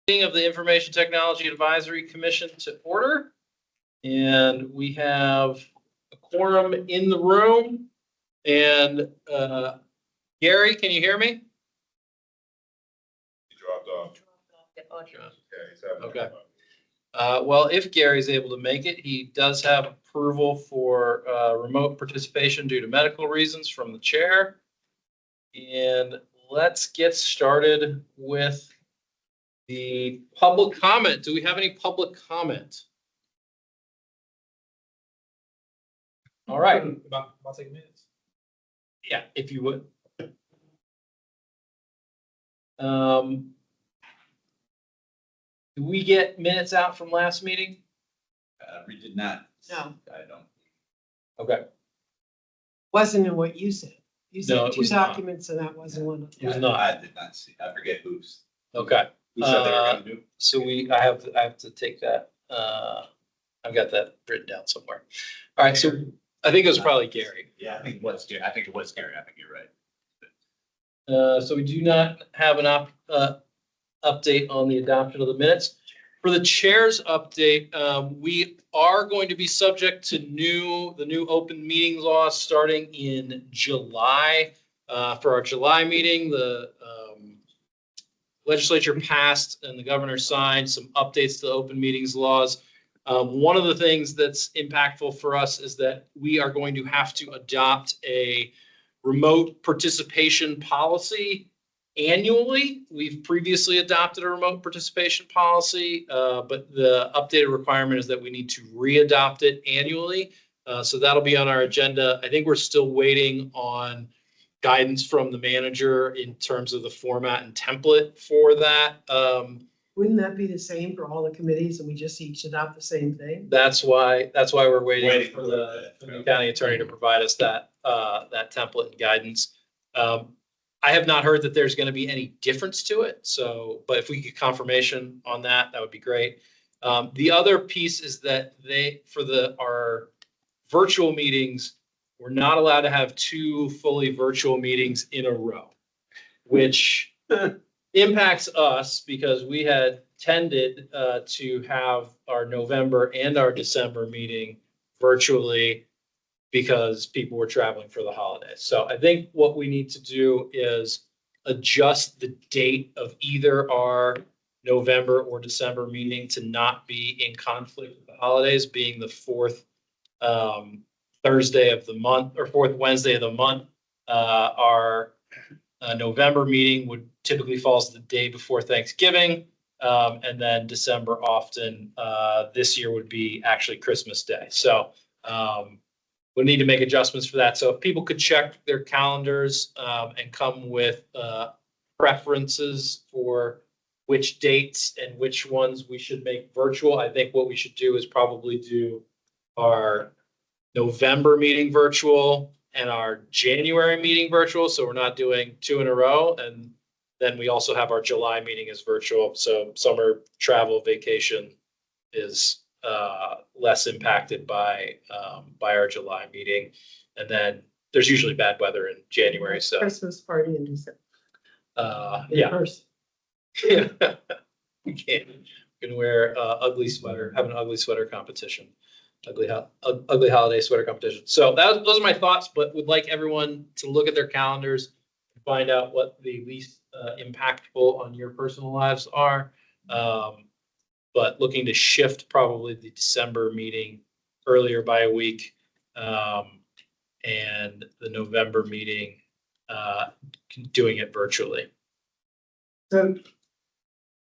Meeting of the Information Technology Advisory Commission to order. And we have a quorum in the room. And Gary, can you hear me? He dropped off. Okay. Well, if Gary's able to make it, he does have approval for remote participation due to medical reasons from the chair. And let's get started with the public comment. Do we have any public comment? All right. About 6 minutes. Yeah, if you would. Do we get minutes out from last meeting? We did not. No, I don't. Okay. wasn't in what you said. You No, said it two was not. documents and that wasn't one of It was them. not. I did not see. I forget who's. Okay. Who said they were gonna do? So I have to take that. I've got that written down somewhere. All right. So I think it was probably Gary. Yeah, I think it was Gary. I think you're right. So we do not have an update on the adoption of the minutes. For the chair's update, we are going to be subject to the new open meeting law starting in July. For our July meeting, the legislature passed and the governor signed some updates to the open meetings laws. One of the things that's impactful for us is that we are going to have to adopt a remote participation policy annually. We've previously adopted a remote participation policy, but the updated requirement is that we need to re-adopt it annually. So that'll be on our agenda. I think we're still waiting on guidance from the manager in terms of the format and template for that. Wouldn't that be the same for all the committees and we just each adopt the same thing? That's why we're waiting Waiting for for the the- county attorney to provide us that template and guidance. I have not heard that there's going to be any difference to it. So, but if we get confirmation on that, that would be great. The other piece is that our virtual meetings, we're not allowed to have two fully virtual meetings in a row, which impacts us because we had tended to have our November and our December meeting virtually because people were traveling for the holidays. So I think what we need to do is adjust the date of either our November or December meeting to not be in conflict with the holidays, being the fourth Thursday of the month or fourth Wednesday of the month. Our November meeting would typically falls the day before Thanksgiving. And then December often, this year would be actually Christmas Day. So we'll need to make adjustments for that. So if people could check their calendars and come with preferences for which dates and which ones we should make virtual. I think what we should do is probably do our November meeting virtual and our January meeting virtual. So we're not doing two in a row. And then we also have our July meeting as virtual. So summer travel vacation is less impacted by our July meeting. And then there's usually bad weather in January. So Christmas party in December. yeah. First. Yeah. We can wear ugly sweater, have an ugly sweater competition, ugly holiday sweater competition. So those are my thoughts, but would like everyone to look at their calendars and find out what the least impactful on your personal lives are. But looking to shift probably the December meeting earlier by a week, and the November meeting doing it virtually. So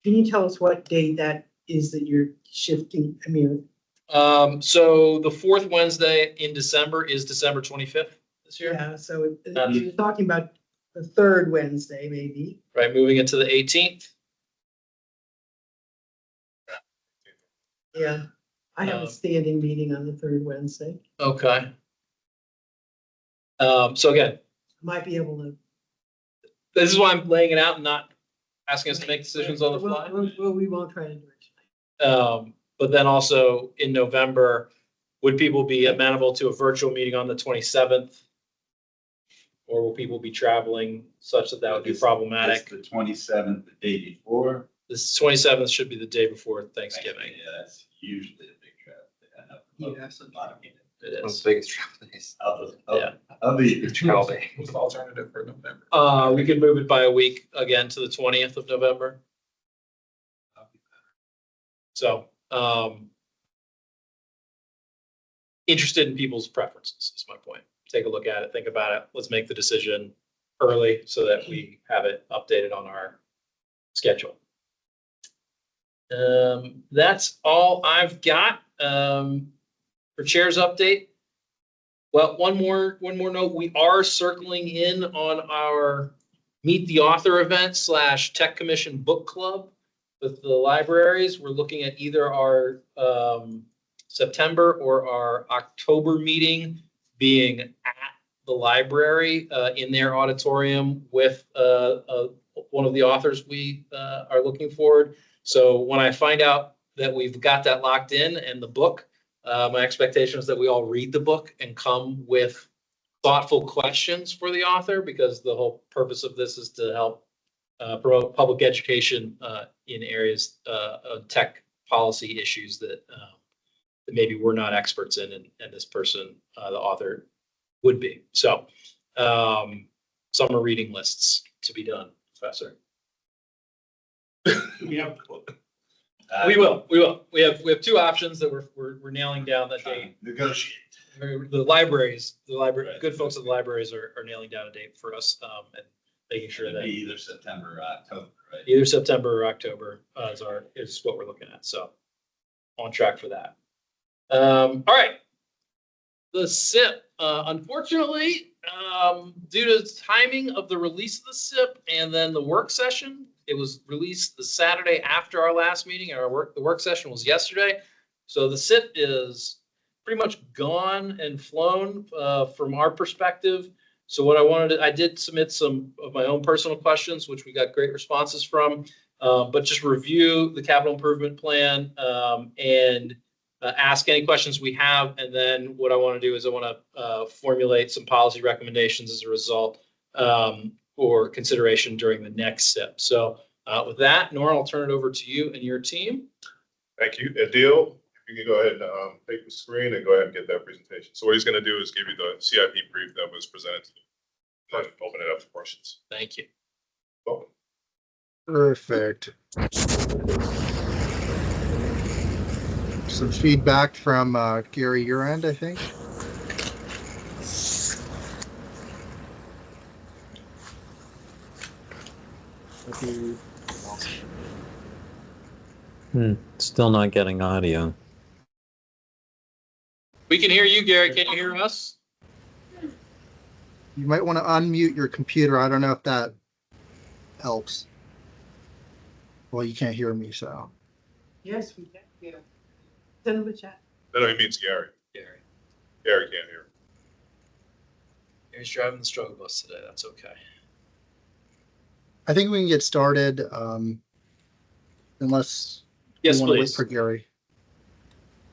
can you tell us what date that is that you're shifting? I mean, So the fourth Wednesday in December is December 25th this year, yeah, so you're talking about the third Wednesday, maybe. right? Moving into the 18th. Yeah, I have a standing meeting on the third Wednesday. Okay. So again, Might be able to. this is why I'm laying it out and not asking us to make decisions on the fly. Well, we won't try to do it tonight. But then also in November, would people be amenable to a virtual meeting on the 27th? Or will people be traveling such that that would be problematic? It's the 27th, the day before. This 27th should be the day before Thanksgiving. Yeah, that's usually a big trip. I know. Yeah. That's a lot of people. It One of is. the biggest travel days. Yeah. Of the year. Travel day. What's the alternative for November? We could move it by a week again to the 20th of November. So, interested in people's preferences is my point. Take a look at it, think about it. Let's make the decision early so that we have it updated on our schedule. That's all I've got for chairs update. Well, one more note. We are circling in on our Meet the Author event / Tech Commission Book Club with the libraries. We're looking at either our September or our October meeting being at the library in their auditorium with one of the authors we are looking forward. So when I find out that we've got that locked in and the book, my expectation is that we all read the book and come with thoughtful questions for the author, because the whole purpose of this is to help promote public education in areas of tech policy issues that maybe we're not experts in, and this person, the author, would be. So summer reading lists to be done, Professor. We have the book. We will. We have two options that we're nailing down that date. Negotiate. The libraries, Right. good folks at the libraries are nailing down a date for us, and making sure It'd that be either September or October, right? either September or October is what we're looking at. So on track for that. All right. The SIP, unfortunately, due to the timing of the release of the SIP and then the work session, it was released the Saturday after our last meeting. The work session was yesterday. So the SIP is pretty much gone and flown from our perspective. So what I did submit some of my own personal questions, which we got great responses from, but just review the capital improvement plan and ask any questions we have. And then what I want to do is I want to formulate some policy recommendations as a result for consideration during the next SIP. So with that, Nora, I'll turn it over to you and your team. Thank you. Adil, if you can go ahead and take the screen and go ahead and get that presentation. So what he's going to do is give you the CIP brief that was presented to you. Open it up for questions. Thank you. Welcome. Perfect. Some feedback from Gary, your end, I think. Still not getting audio. We can hear you, Gary. Can you hear us? You might want to unmute your computer. I don't know if that helps. Well, you can't hear me, so. Yes, we can. Yeah. Send him a chat. No, he means Gary. Gary. Gary can't hear. Gary's driving the struggle bus today. That's okay. I think we can get started, unless Yes, you want to wait please. for Gary.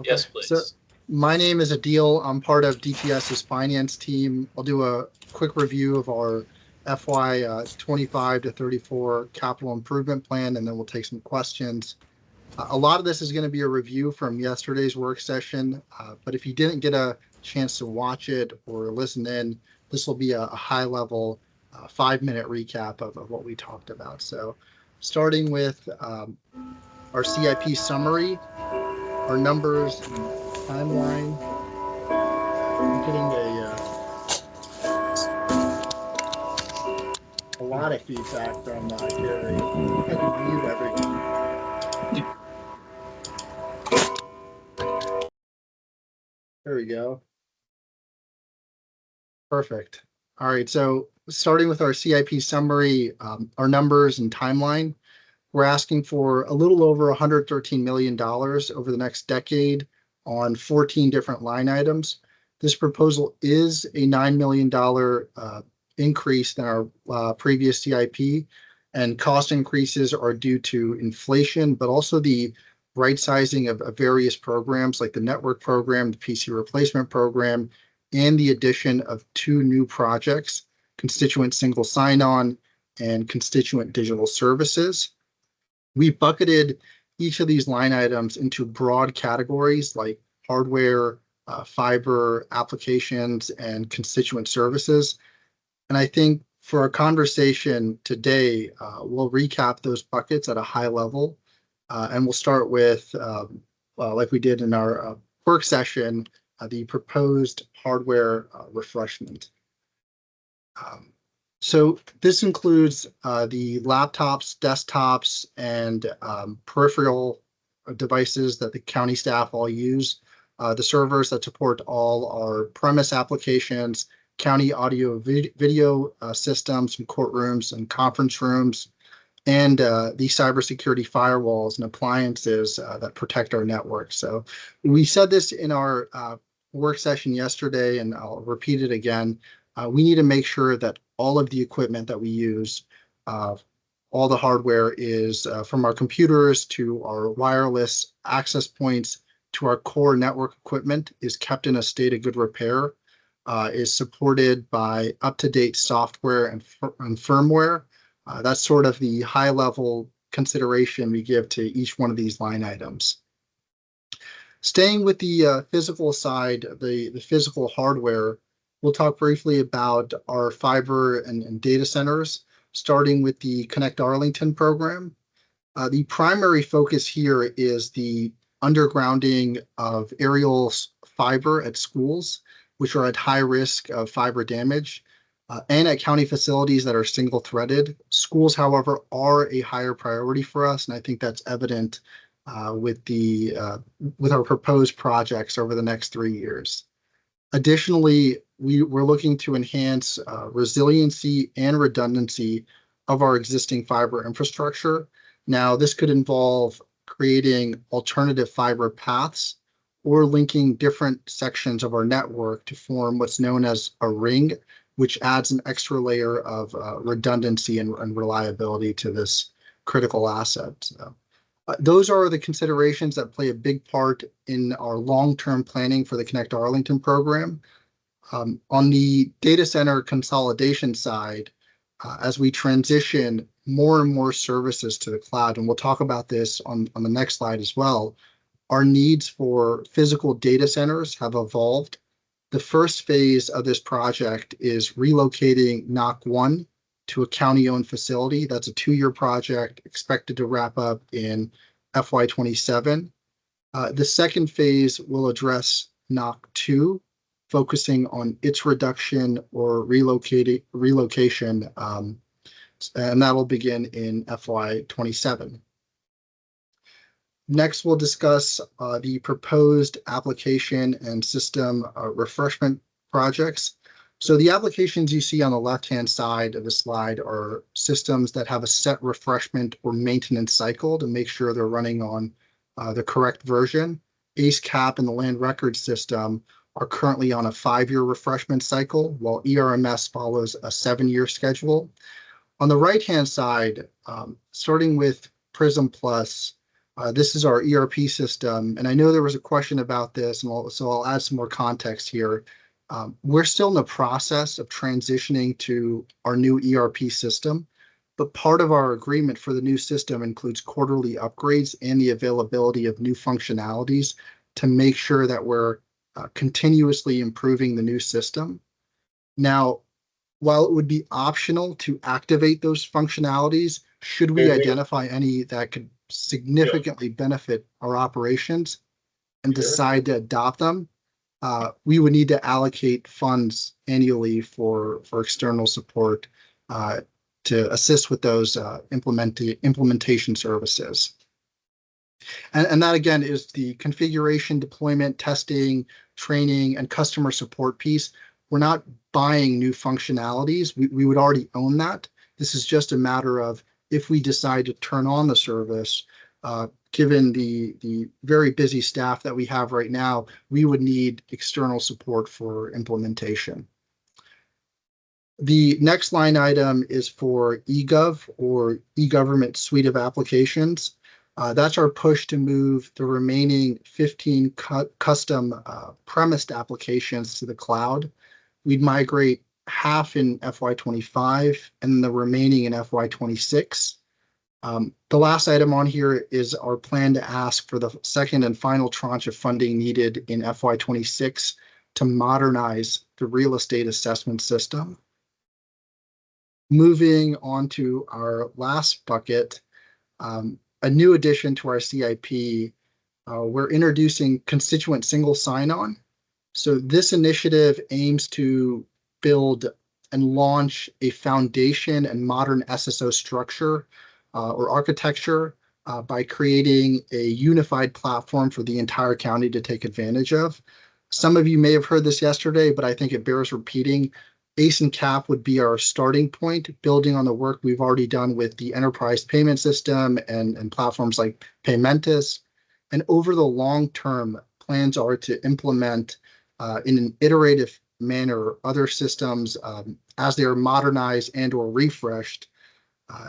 Yes, please. So my name is Adil. I'm part of DPS's finance team. I'll do a quick review of our FY 25 to 34 capital improvement plan, and then we'll take some questions. A lot of this is going to be a review from yesterday's work session, but if you didn't get a chance to watch it or listen in, this will be a high-level 5-minute recap of what we talked about. So starting with our CIP summary, our numbers and timeline. I'm getting a lot of feedback from Gary. I can mute everything. There we go. Perfect. All right, so starting with our CIP summary, our numbers and timeline, we're asking for a little over $113 million over the next decade on 14 different line items. This proposal is a $9 million increase than our previous CIP, and cost increases are due to inflation, but also the right sizing of various programs like the network program, the PC replacement program, and the addition of 2 new projects, constituent single sign-on and constituent digital services. We bucketed each of these line items into broad categories like hardware, fiber, applications, and constituent services. And I think for our conversation today, we'll recap those buckets at a high level. And we'll start with, like we did in our work session, the proposed hardware refreshment. So this includes the laptops, desktops, and peripheral devices that the county staff all use, the servers that support all our premise applications, county audio video systems from courtrooms and conference rooms, and the cybersecurity firewalls and appliances that protect our network. So we said this in our work session yesterday, and I'll repeat it again. We need to make sure that all of the equipment that we use, all the hardware is from our computers to our wireless access points to our core network equipment is kept in a state of good repair, is supported by up-to-date software and firmware. That's sort of the high-level consideration we give to each one of these line items. Staying with the physical side, the physical hardware, we'll talk briefly about our fiber and data centers, starting with the Connect Arlington program. The primary focus here is the undergrounding of aerial fiber at schools, which are at high risk of fiber damage, and at county facilities that are single-threaded. Schools, however, are a higher priority for us, and I think that's evident with our proposed projects over the next 3 years. Additionally, we're looking to enhance resiliency and redundancy of our existing fiber infrastructure. Now, this could involve creating alternative fiber paths or linking different sections of our network to form what's known as a ring, which adds an extra layer of redundancy and reliability to this critical asset. So, those are the considerations that play a big part in our long-term planning for the Connect Arlington program. On the data center consolidation side, as we transition more and more services to the cloud, and we'll talk about this on the next slide as well, our needs for physical data centers have evolved. The first phase of this project is relocating NOC 1 to a county-owned facility. That's a 2-year project expected to wrap up in FY27. The second phase will address NOC 2, focusing on its reduction or relocation, and that will begin in FY27. Next, we'll discuss the proposed application and system refreshment projects. So the applications you see on the left-hand side of the slide are systems that have a set refreshment or maintenance cycle to make sure they're running on the correct version. ACE-CAP and the land record system are currently on a 5-year refreshment cycle, while ERMS follows a 7-year schedule. On the right-hand side, starting with Prism Plus, this is our ERP system, and I know there was a question about this, and so I'll add some more context here. We're still in the process of transitioning to our new ERP system, but part of our agreement for the new system includes quarterly upgrades and the availability of new functionalities to make sure that we're continuously improving the new system. Now, while it would be optional to activate those functionalities, should we identify any that could significantly benefit our operations and decide to adopt them, we would need to allocate funds annually for external support to assist with those implementation services. And that, again, is the configuration, deployment, testing, training, and customer support piece. We're not buying new functionalities. We would already own that. This is just a matter of if we decide to turn on the service, given the very busy staff that we have right now, we would need external support for implementation. The next line item is for eGov, or e-government suite of applications. That's our push to move the remaining 15 custom premised applications to the cloud. We'd migrate half in FY25 and the remaining in FY26. The last item on here is our plan to ask for the second and final tranche of funding needed in FY26 to modernize the real estate assessment system. Moving on to our last bucket, a new addition to our CIP, we're introducing constituent single sign-on. So this initiative aims to build and launch a foundation and modern SSO structure or architecture by creating a unified platform for the entire county to take advantage of. Some of you may have heard this yesterday, but I think it bears repeating. ACE and CAP would be our starting point, building on the work we've already done with the enterprise payment system and platforms like Paymentus. And over the long term, plans are to implement in an iterative manner other systems as they are modernized and or refreshed.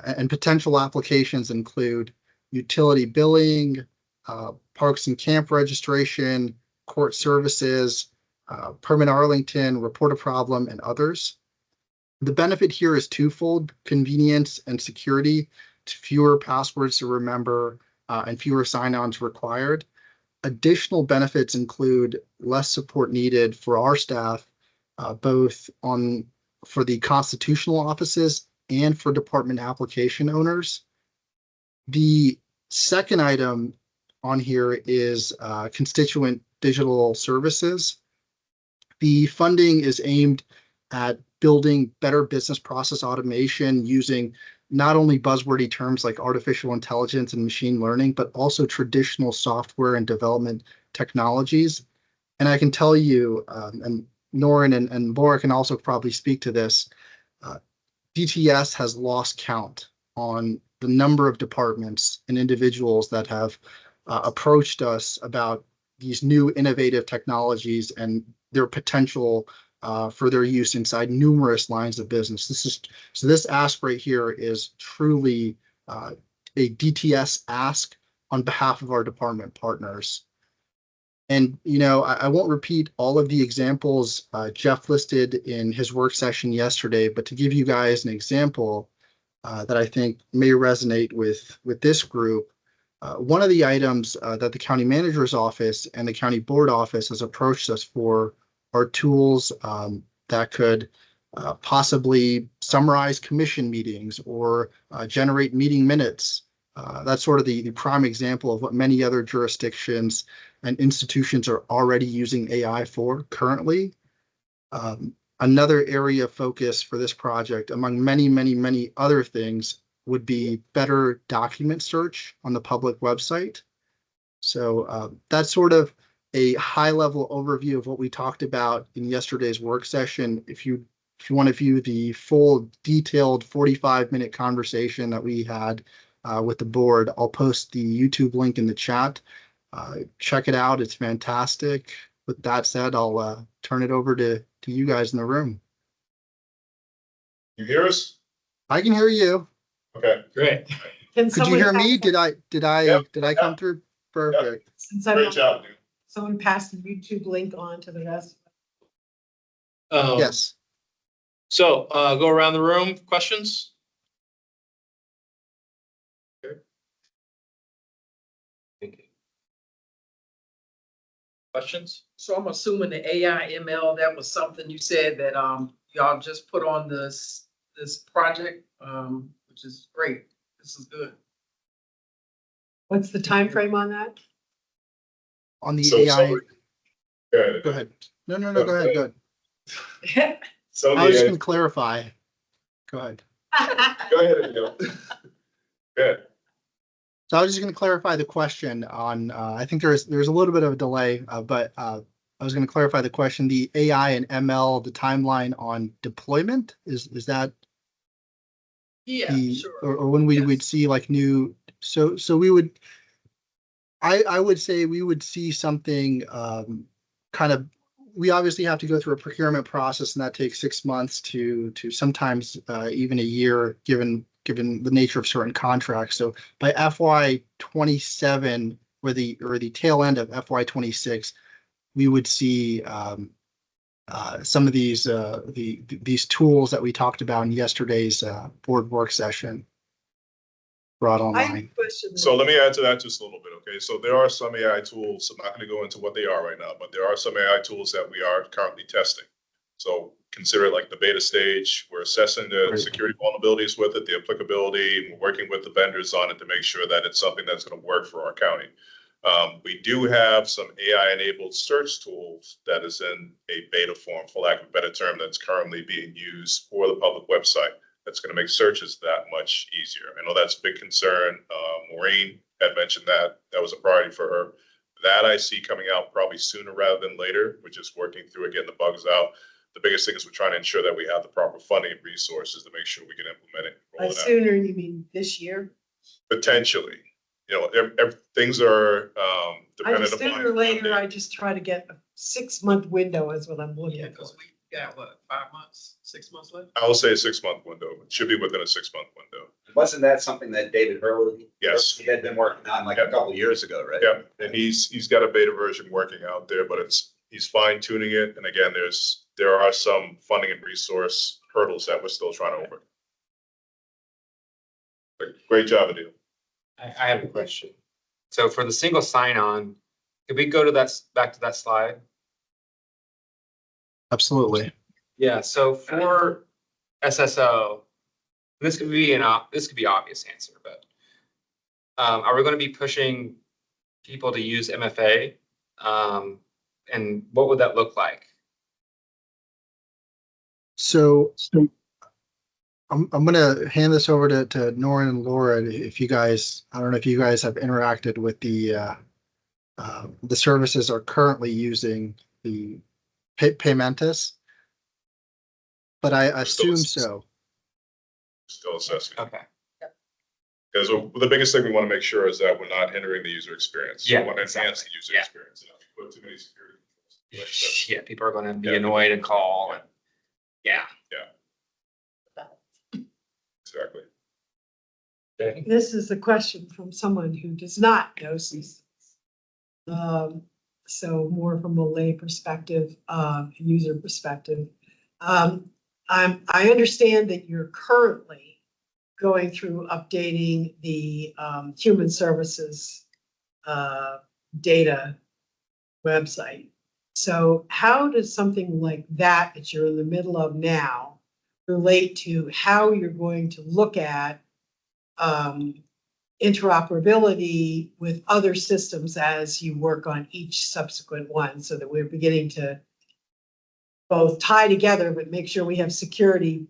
And potential applications include utility billing, parks and camp registration, court services, Permit Arlington, Report a Problem, and others. The benefit here is twofold: convenience and security, fewer passwords to remember, and fewer sign-ons required. Additional benefits include less support needed for our staff, both for the constitutional offices and for department application owners. The second item on here is constituent digital services. The funding is aimed at building better business process automation using not only buzzwordy terms like artificial intelligence and machine learning, but also traditional software and development technologies. And I can tell you, and Norin and Laura can also probably speak to this, DTS has lost count on the number of departments and individuals that have approached us about these new innovative technologies and their potential for their use inside numerous lines of business. This ask right here is truly a DTS ask on behalf of our department partners. And, I won't repeat all of the examples Jeff listed in his work session yesterday, but to give you guys an example that I think may resonate with this group, one of the items that the county manager's office and the county board office has approached us for are tools that could possibly summarize commission meetings or generate meeting minutes. That's sort of the prime example of what many other jurisdictions and institutions are already using AI for currently. Another area of focus for this project, among many, many, many other things, would be better document search on the public website. So that's sort of a high-level overview of what we talked about in yesterday's work session. If you want to view the full, detailed 45-minute conversation that we had with the board, I'll post the YouTube link in the chat. Check it out. It's fantastic. With that said, I'll turn it over to you guys in the room. You hear us? I can hear you. Okay, Great. Can Could you hear me? someone Did I Yep. come through? Perfect. since I'm great not- job, dude. someone pass the YouTube link on to the rest? Yes. So go around the room. Questions? Questions? So I'm assuming the AI ML, that was something you said that y'all just put on this project, which is great. This is good. What's the time frame on that? On the So AI. summary- Go ahead. No, go ahead. Go ahead. So I was just the, going to clarify. Go ahead. go ahead, Adele. Go ahead. So I was just going to clarify the question on, I think there's a little bit of a delay, but I was going to clarify the question, the AI and ML, the timeline on deployment, is that Yeah, the, sure. or when we would Yes. see like new, so we would, I would say we would see something kind of, we obviously have to go through a procurement process, and that takes 6 months to sometimes even a year, given the nature of certain contracts. So by FY27 or the tail end of FY26, we would see some of these these tools that we talked about in yesterday's board work session. brought I have a online. question. So let me add to that just a little bit, okay? So there are some AI tools, I'm not gonna go into what they are right now, but there are some AI tools that we are currently testing. So consider it like the beta stage, we're assessing the Right. security vulnerabilities with it, the applicability, we're working with the vendors on it to make sure that it's something that's gonna work for our county. We do have some AI-enabled search tools that is in a beta form, for lack of a better term, that's currently being used for the public website. That's going to make searches that much easier. I know that's a big concern. Maureen had mentioned that that was a priority for her. That I see coming out probably sooner rather than later. We're just working through it, getting the bugs out. The biggest thing is we're trying to ensure that we have the proper funding and resources to make sure we can implement it. By Roll it out. sooner, you mean this year? Potentially, you know, things are I dependent just upon. sooner or later, funding. I just try to get a 6-month window is what I'm Yeah, looking for. because we got what, 5 months, 6 months left? I will say a 6-month window. It should be within a 6-month window. Wasn't that something that David Hurley? Yes. He had been working on like a couple of years ago, right? Yeah, and he's got a beta version working out there, but he's fine tuning it. And again, there are some funding and resource hurdles that we're still trying to overcome. But great job, Adil. I have a question. So for the single sign-on, could we go to back to that slide? Absolutely. Yeah, so for SSO, this could be obvious answer, but are we going to be pushing people to use MFA? And what would that look like? So I'm gonna hand this over to Nora and Laura. If you guys, I don't know if you guys have interacted with the services are currently using the Paymentus, but I assume so. Still assessing. Okay. Because the biggest thing we want to make sure is that we're not hindering the user experience. So Yeah, we want to enhance the exactly. user Yeah. experience. If you put too many security controls. Yeah, people are going to be Yeah. annoyed and call. And, yeah. Exactly. This is a question from someone who does not know systems. So more from a lay perspective, user perspective. I understand that you're currently going through updating the human services data website. So how does something like that you're in the middle of now relate to how you're going to look at interoperability with other systems as you work on each subsequent one, so that we're beginning to both tie together, but make sure we have security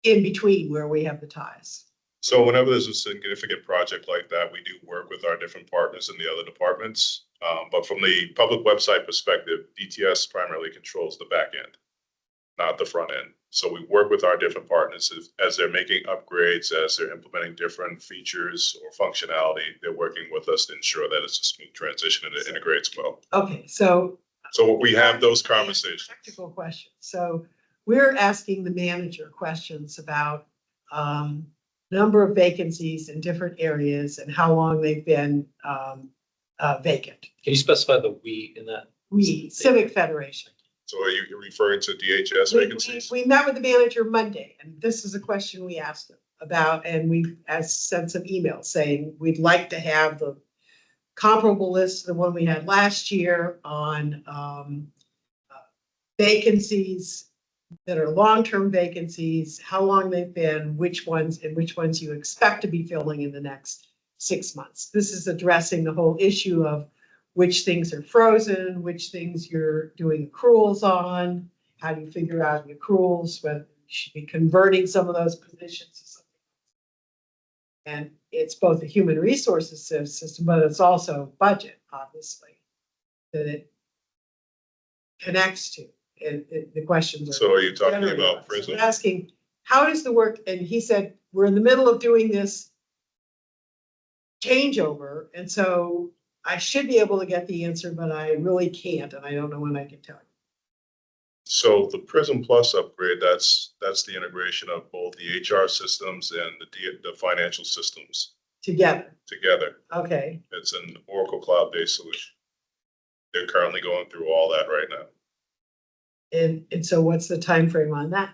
in between where we have the ties? So whenever there's a significant project like that, we do work with our different partners in the other departments. But from the public website perspective, DTS primarily controls the back end, not the front end. So we work with our different partners as they're making upgrades, as they're implementing different features or functionality. They're working with us to ensure that it's a smooth transition and it integrates well. Okay, so So we have those conversations. technical questions. So we're asking the manager questions about number of vacancies in different areas and how long they've been vacant. Can you specify the we in that? Civic Federation. So are you referring to DHS vacancies? We met with the manager Monday, and this is a question we asked him about, and we sent some emails saying we'd like to have the comparable list to the one we had last year on vacancies that are long-term vacancies, how long they've been, which ones you expect to be filling in the next 6 months. This is addressing the whole issue of which things are frozen, which things you're doing accruals on, how do you figure out the accruals, whether you should be converting some of those positions to something. And it's both a human resources system, but it's also budget, obviously, that it connects to. And the questions are. So are you talking generated. about So prison? I'm asking, how does the work, and he said, we're in the middle of doing this changeover, and so I should be able to get the answer, but I really can't, and I don't know when I can tell you. So the Prism Plus upgrade, that's the integration of both the HR systems and the financial systems Together, together. okay. It's an Oracle cloud-based solution. They're currently going through all that right now. And so what's the time frame on that?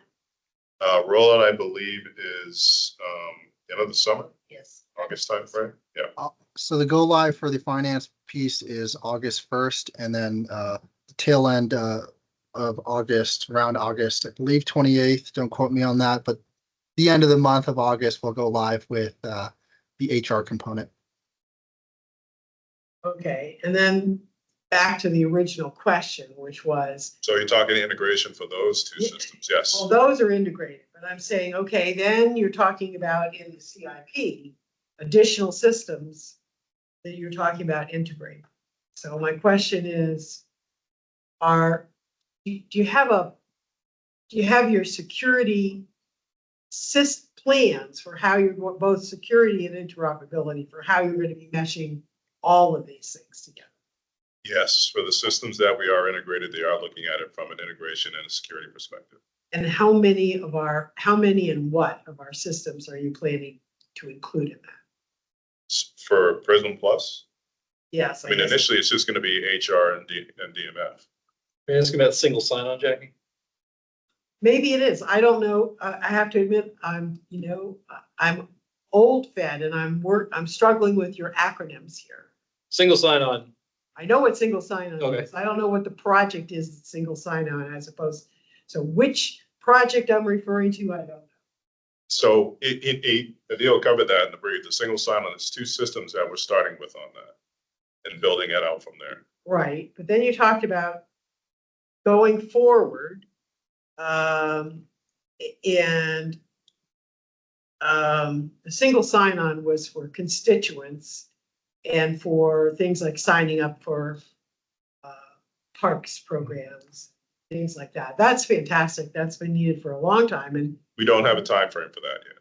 Rollout, I believe, is end of the summer. Yes. August timeframe, yeah. So the go live for the finance piece is August 1st, and then the tail end of August, around August, I believe 28th. Don't quote me on that, but the end of the month of August, we'll go live with the HR component. Okay, and then back to the original question, which was, So you're talking integration for those two Yeah. systems, yes. well, those are integrated, but I'm saying, okay, then you're talking about in the CIP, additional systems that you're talking about integrating. So my question is, do you have your security plans for how you're both security and interoperability for how you're going to be meshing all of these things together? Yes, for the systems that we are integrated, they are looking at it from an integration and a security perspective. And how many and what of our systems are you planning to include in that? For Prism Plus, Yes. I mean, guess. initially, it's just gonna be HR and DMF. Are you asking about single sign-on, Jackie? Maybe it is. I don't know. I have to admit, I'm old fed and I'm struggling with your acronyms here. Single sign-on, I know what single sign-on Okay. is. I don't know what the project is that's single sign-on as opposed, so which project I'm referring to, I don't know. So Adil covered that in the brief. The single sign-on is two systems that we're starting with on that and building it out from there. Right, but then you talked about going forward, and the single sign-on was for constituents and for things like signing up for parks programs, things like that. That's fantastic. That's been needed for a long time, and We don't have a time frame for that yet.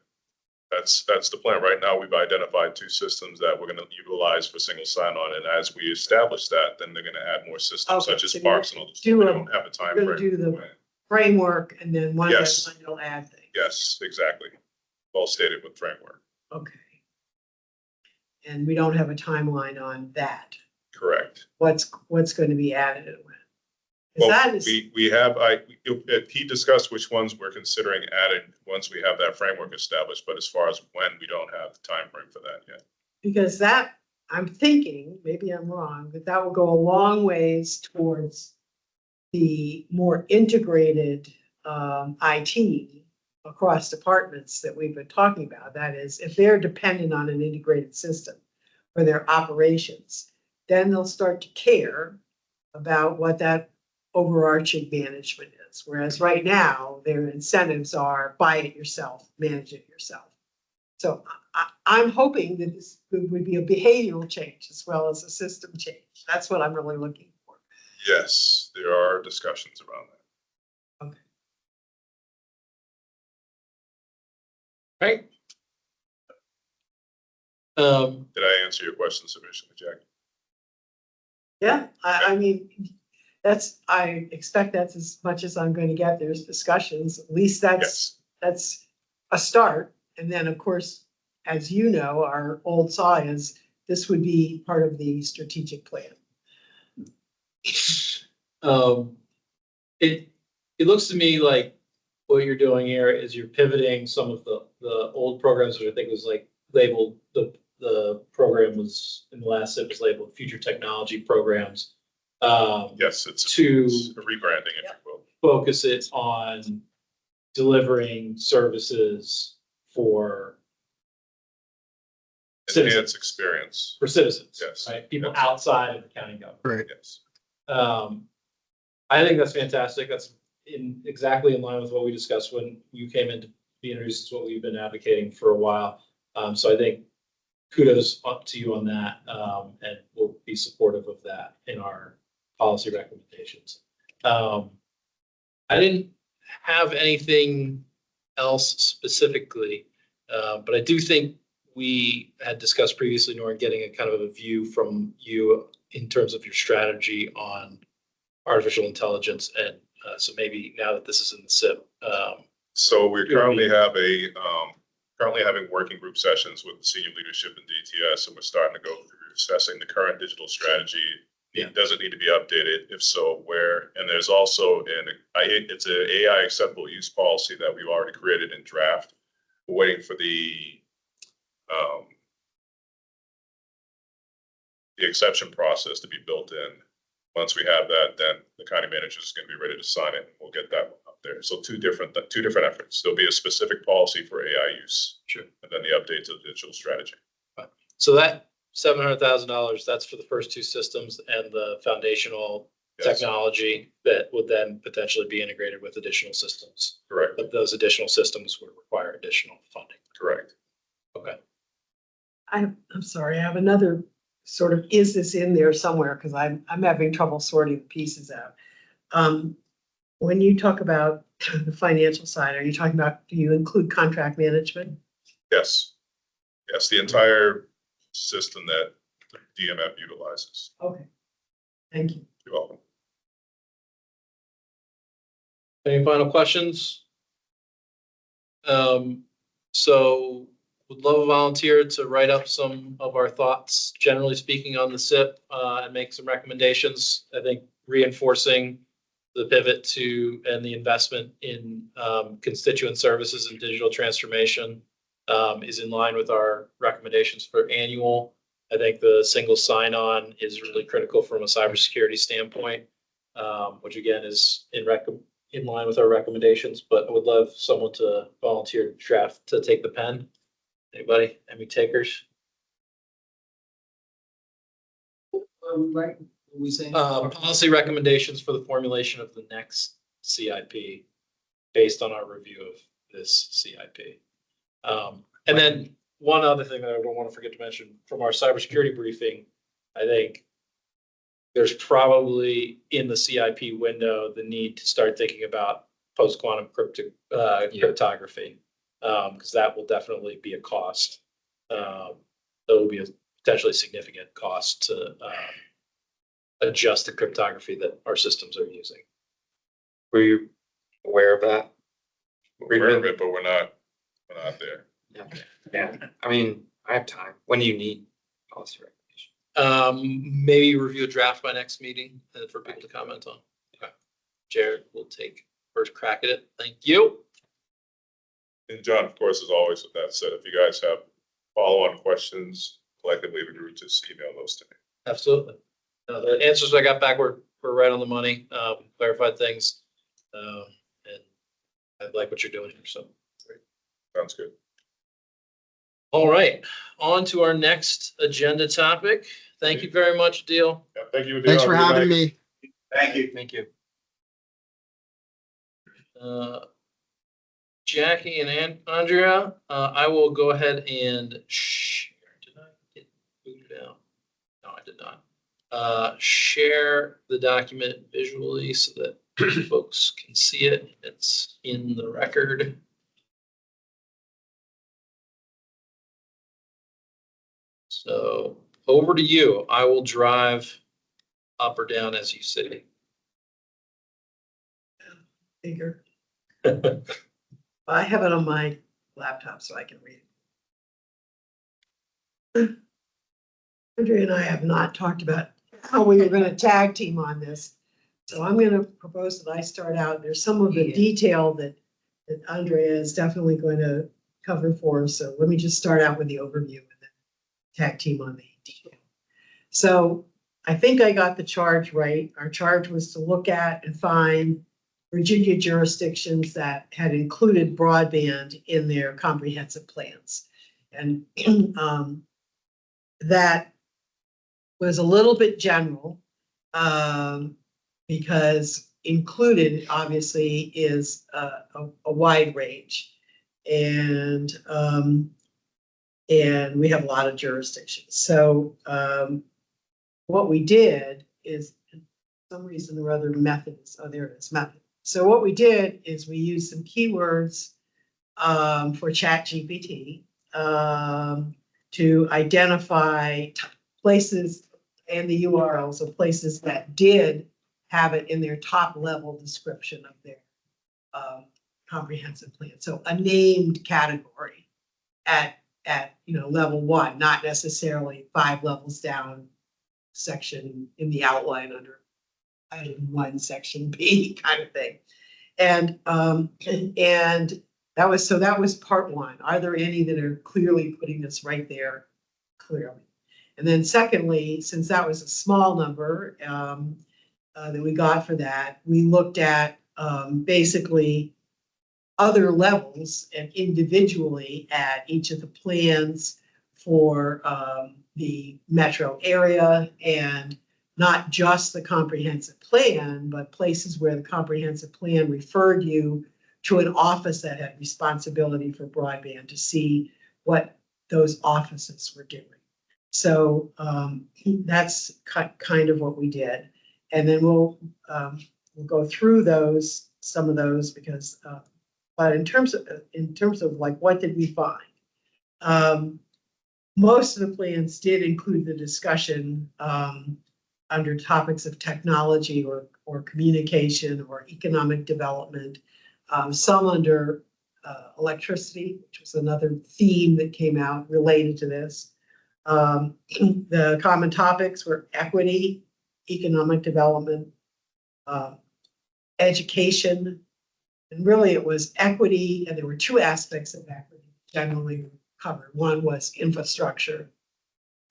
That's the plan. Right now, we've identified two systems that we're gonna utilize for single sign-on, and as we establish that, then they're gonna add more systems Okay, such as so parks and others. We do a- don't have a time you're gonna frame. do the framework, and then one by Yes. one you'll add things. Yes, exactly. Well stated with framework. Okay. And we don't have a timeline on that. Correct. What's going to be added and when? 'Cause Well, that is, we have, he discussed which ones we're considering adding once we have that framework established, but as far as when, we don't have the time frame for that yet. because that, I'm thinking, maybe I'm wrong, but that will go a long ways towards the more integrated IT across departments that we've been talking about. That is, if they're dependent on an integrated system for their operations, then they'll start to care about what that overarching management is. Whereas right now, their incentives are buy it yourself, manage it yourself. So I'm hoping that this would be a behavioral change as well as a system change. That's what I'm really looking for. Yes, there are discussions around that. Okay. right? Did I answer your question sufficiently, Jackie? Yeah, I mean, I expect that's as much as I'm going to get. There's discussions, at least Yes. that's a start. And then, of course, as you know, our old saw is this would be part of the strategic plan. It looks to me like what you're doing here is you're pivoting some of the old programs, which I think was like labeled, the program was, in the last step was labeled future technology programs. Yes, it's To a rebranding, if you will. focus it on delivering services for citizens, Enhanced experience. for citizens, Yes. right? People Yes. outside of the county government. Great. Yes. I think that's fantastic. That's exactly in line with what we discussed when you came in to be introduced. It's what we've been advocating for a while. So I think kudos up to you on that, and we'll be supportive of that in our policy recommendations. I didn't have anything else specifically, but I do think we had discussed previously, Nora, getting a kind of a view from you in terms of your strategy on artificial intelligence. And so maybe now that this is in the SIP. So we currently currently having working group sessions with the senior leadership in DTS, and we're starting to go through assessing the current digital strategy. Yeah. Does it need to be updated? If so, where? And there's also it's an AI acceptable use policy that we've already created in draft. We're waiting for the the exception process to be built in. Once we have that, then the county manager is going to be ready to sign it. We'll get that one up there. So two different efforts. There'll be a specific policy for AI use. Sure. And then the updates of digital strategy. So that $700,000, that's for the first two systems and the foundational Yes, technology that would then potentially be integrated with additional systems. correct, But those additional systems would require additional funding. correct. Okay. I'm sorry, I have another sort of, is this in there somewhere? Because I'm having trouble sorting the pieces out. When you talk about the financial side, are you talking about, do you include contract management? Yes. Yes, the entire system that the DMF utilizes. Okay, thank you. You're welcome. Any final questions? So would love a volunteer to write up some of our thoughts, generally speaking, on the SIP, and make some recommendations. I think reinforcing the pivot to and the investment in constituent services and digital transformation is in line with our recommendations for annual. I think the single sign-on is really critical from a cybersecurity standpoint, which again is in line with our recommendations, but I would love someone to volunteer to take the pen. Anybody? Any takers? Right, what we saying? Policy recommendations for the formulation of the next CIP based on our review of this CIP. And then one other thing that I don't want to forget to mention from our cybersecurity briefing, I think there's probably in the CIP window, the need to start thinking about post-quantum cryptography, because that will definitely be a cost. That will be a potentially significant cost to adjust the cryptography that our systems are using. Were you aware of that? We're aware of it, but we're not there. Yeah, I mean, I have time. When do you need policy recommendation? Maybe review a draft by next meeting for people to comment on. Okay. Jared will take first crack at it. Thank you. And John, of course, as always, with that said, if you guys have follow-on questions, collectively, we would just email those to me. Absolutely. The answers I got back were right on the money, clarified things. And I like what you're doing here, so. Great. Sounds good. All right, on to our next agenda topic. Thank you very much, Deal. Yeah, thank you. Thanks for Good having night. me. Thank you. Thank you. Jackie and Andrea, I will go ahead and share. Did I get booted out? No, I did not. Share the document visually so that folks can see it. It's in the record. So over to you. I will drive up or down as you see. Bigger. I have it on my laptop so I can read it. Andrea and I have not talked about how we were going to tag team on this. So I'm going to propose that I start out. There's some of the detail that Andrea is definitely going to cover for us. So let me just start out with the overview and then tag team on the detail. So I think I got the charge right. Our charge was to look at and find Virginia jurisdictions that had included broadband in their comprehensive plans. And that was a little bit general because included obviously is a wide range. And we have a lot of jurisdictions. So what we did is, for some reason or other, methods. Oh, there it is, method. So what we did is we used some keywords for ChatGPT to identify places and the URLs of places that did have it in their top level description of their comprehensive plan. So a named category at level 1, not necessarily 5 levels down section in the outline under item 1 section B kind of thing. And that was part 1. Are there any that are clearly putting us right there clearly? And then secondly, since that was a small number that we got for that, we looked at basically other levels and individually at each of the plans for the metro area, and not just the comprehensive plan, but places where the comprehensive plan referred you to an office that had responsibility for broadband to see what those offices were doing. So that's kind of what we did. And then we'll go through some of those because, but in terms of like, what did we find? Most of the plans did include the discussion under topics of technology or communication or economic development, some under electricity, which was another theme that came out related to this. The common topics were equity, economic development, education, and really it was equity, and there were two aspects of equity generally covered. One was infrastructure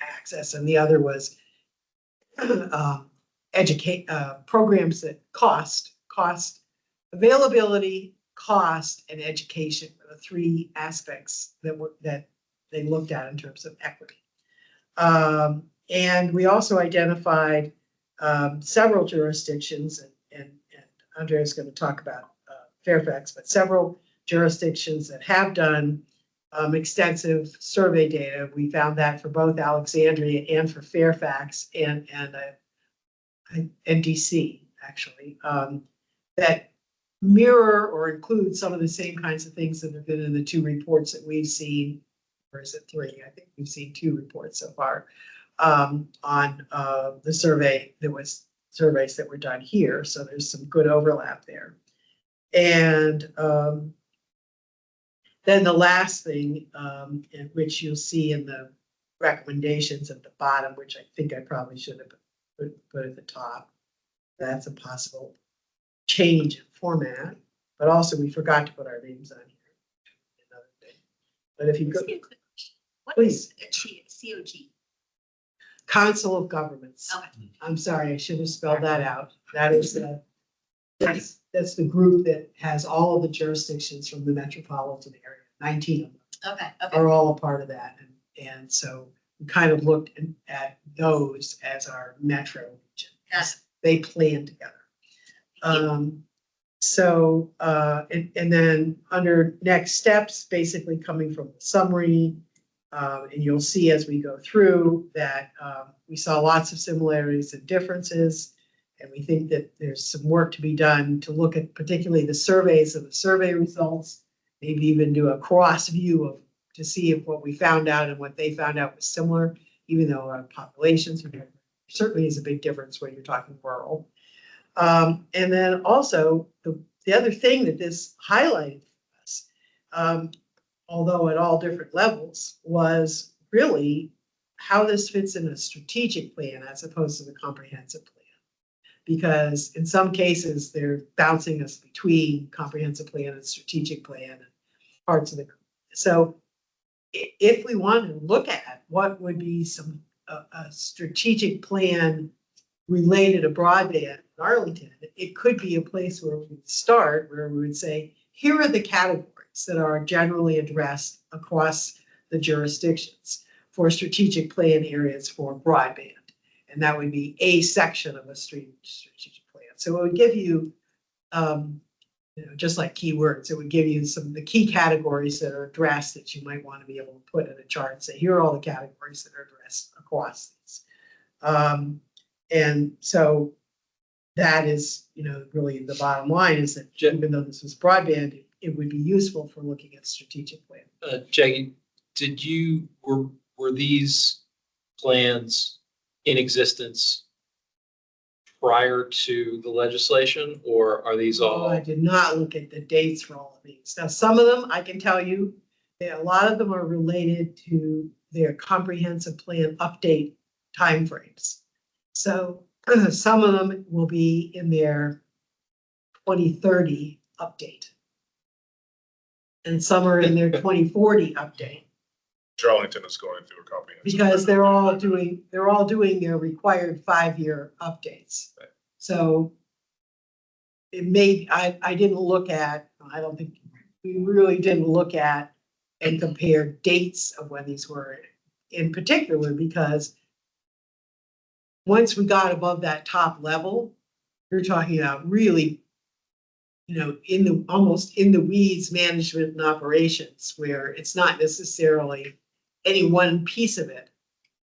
access, and the other was programs that cost, availability, cost, and education were the three aspects that they looked at in terms of equity. And we also identified several jurisdictions, and Andrea is going to talk about Fairfax, but several jurisdictions that have done extensive survey data. We found that for both Alexandria and for Fairfax and DC, actually, that mirror or include some of the same kinds of things that have been in the two reports that we've seen, or is it three? I think we've seen two reports so far on the surveys that were done here. So there's some good overlap there. And then the last thing, in which you'll see in the recommendations at the bottom, which I think I probably should have put at the top, that's a possible change in format, but also we forgot to put our names on here. Another thing. But if you go, What please. is COG? Council of Governments. Okay. I'm sorry, I should have spelled that out. That is that's the group that has all of the jurisdictions from the metropolitan area. 19 of them Okay. are all a part of that, and so we kind of looked at those as our metro region. Yes. They plan together. And then under next steps, basically coming from the summary, and you'll see as we go through that we saw lots of similarities and differences, and we think that there's some work to be done to look at particularly the surveys and the survey results, maybe even do a cross view to see if what we found out and what they found out was similar, even though our populations are different. Certainly is a big difference when you're talking rural. And then also the other thing that this highlighted for us, although at all different levels, was really how this fits in a strategic plan as opposed to the comprehensive plan. Because in some cases, they're bouncing us between comprehensive plan and strategic plan and parts of the. So if we want to look at what would be a strategic plan related to broadband in Arlington, it could be a place where we would start, where we would say, here are the categories that are generally addressed across the jurisdictions for strategic plan areas for broadband. And that would be a section of a strategic plan. So it would give you, just like keywords, it would give you some of the key categories that are addressed that you might want to be able to put in a chart and say, here are all the categories that are addressed across these. And so that is, really the bottom line is that even though this was broadband, it would be useful for looking at strategic plan. Jackie, were these plans in existence prior to the legislation, or are these all? I did not look at the dates for all of these. Now, some of them I can tell you, a lot of them are related to their comprehensive plan update timeframes. So some of them will be in their 2030 update. And some are in their 2040 update. Arlington is going through a comprehensive. because they're all doing their required 5-year updates. Right. So it may, I didn't look at, I don't think, we really didn't look at and compare dates of when these were in particular, because once we got above that top level, you're talking about really, almost in the weeds management and operations, where it's not necessarily any one piece of it.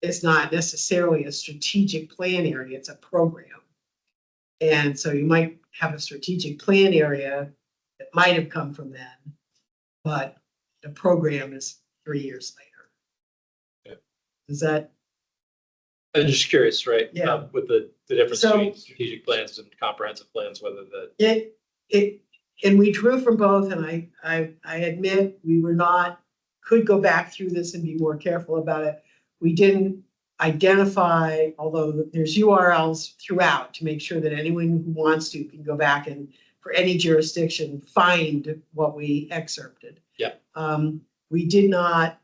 It's not necessarily a strategic plan area, it's a program. And so you might have a strategic plan area that might have come from then, but the program is 3 years later. Yeah. Is that? I'm just curious, right? Yeah. With the difference So- between strategic plans and comprehensive plans, whether the, And we drew from both, and I admit we could go back through this and be more careful about it. We didn't identify, although there's URLs throughout to make sure that anyone who wants to can go back and for any jurisdiction, find what we excerpted. Yeah. We did not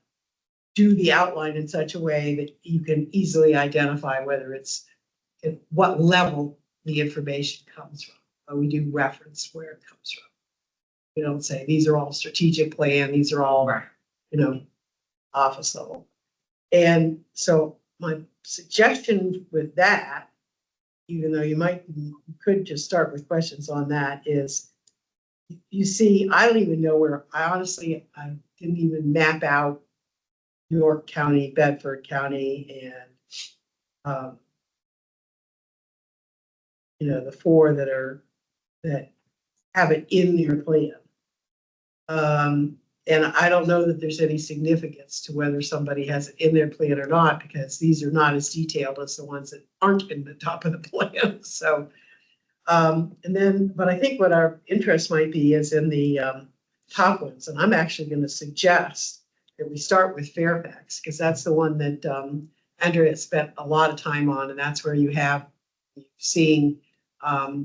do the outline in such a way that you can easily identify whether it's at what level the information comes from. But we do reference where it comes from. We don't say these are all strategic plan, these are all, office level. And so my suggestion with that, even though you could just start with questions on that, is you see, I don't even know where, I didn't even map out York County, Bedford County, and the 4 that have it in their plan. And I don't know that there's any significance to whether somebody has it in their plan or not, because these are not as detailed as the ones that aren't in the top of the plan. So, but I think what our interest might be is in the top ones. And I'm actually going to suggest that we start with Fairfax, because that's the one that Andrea spent a lot of time on, and that's where you've seen a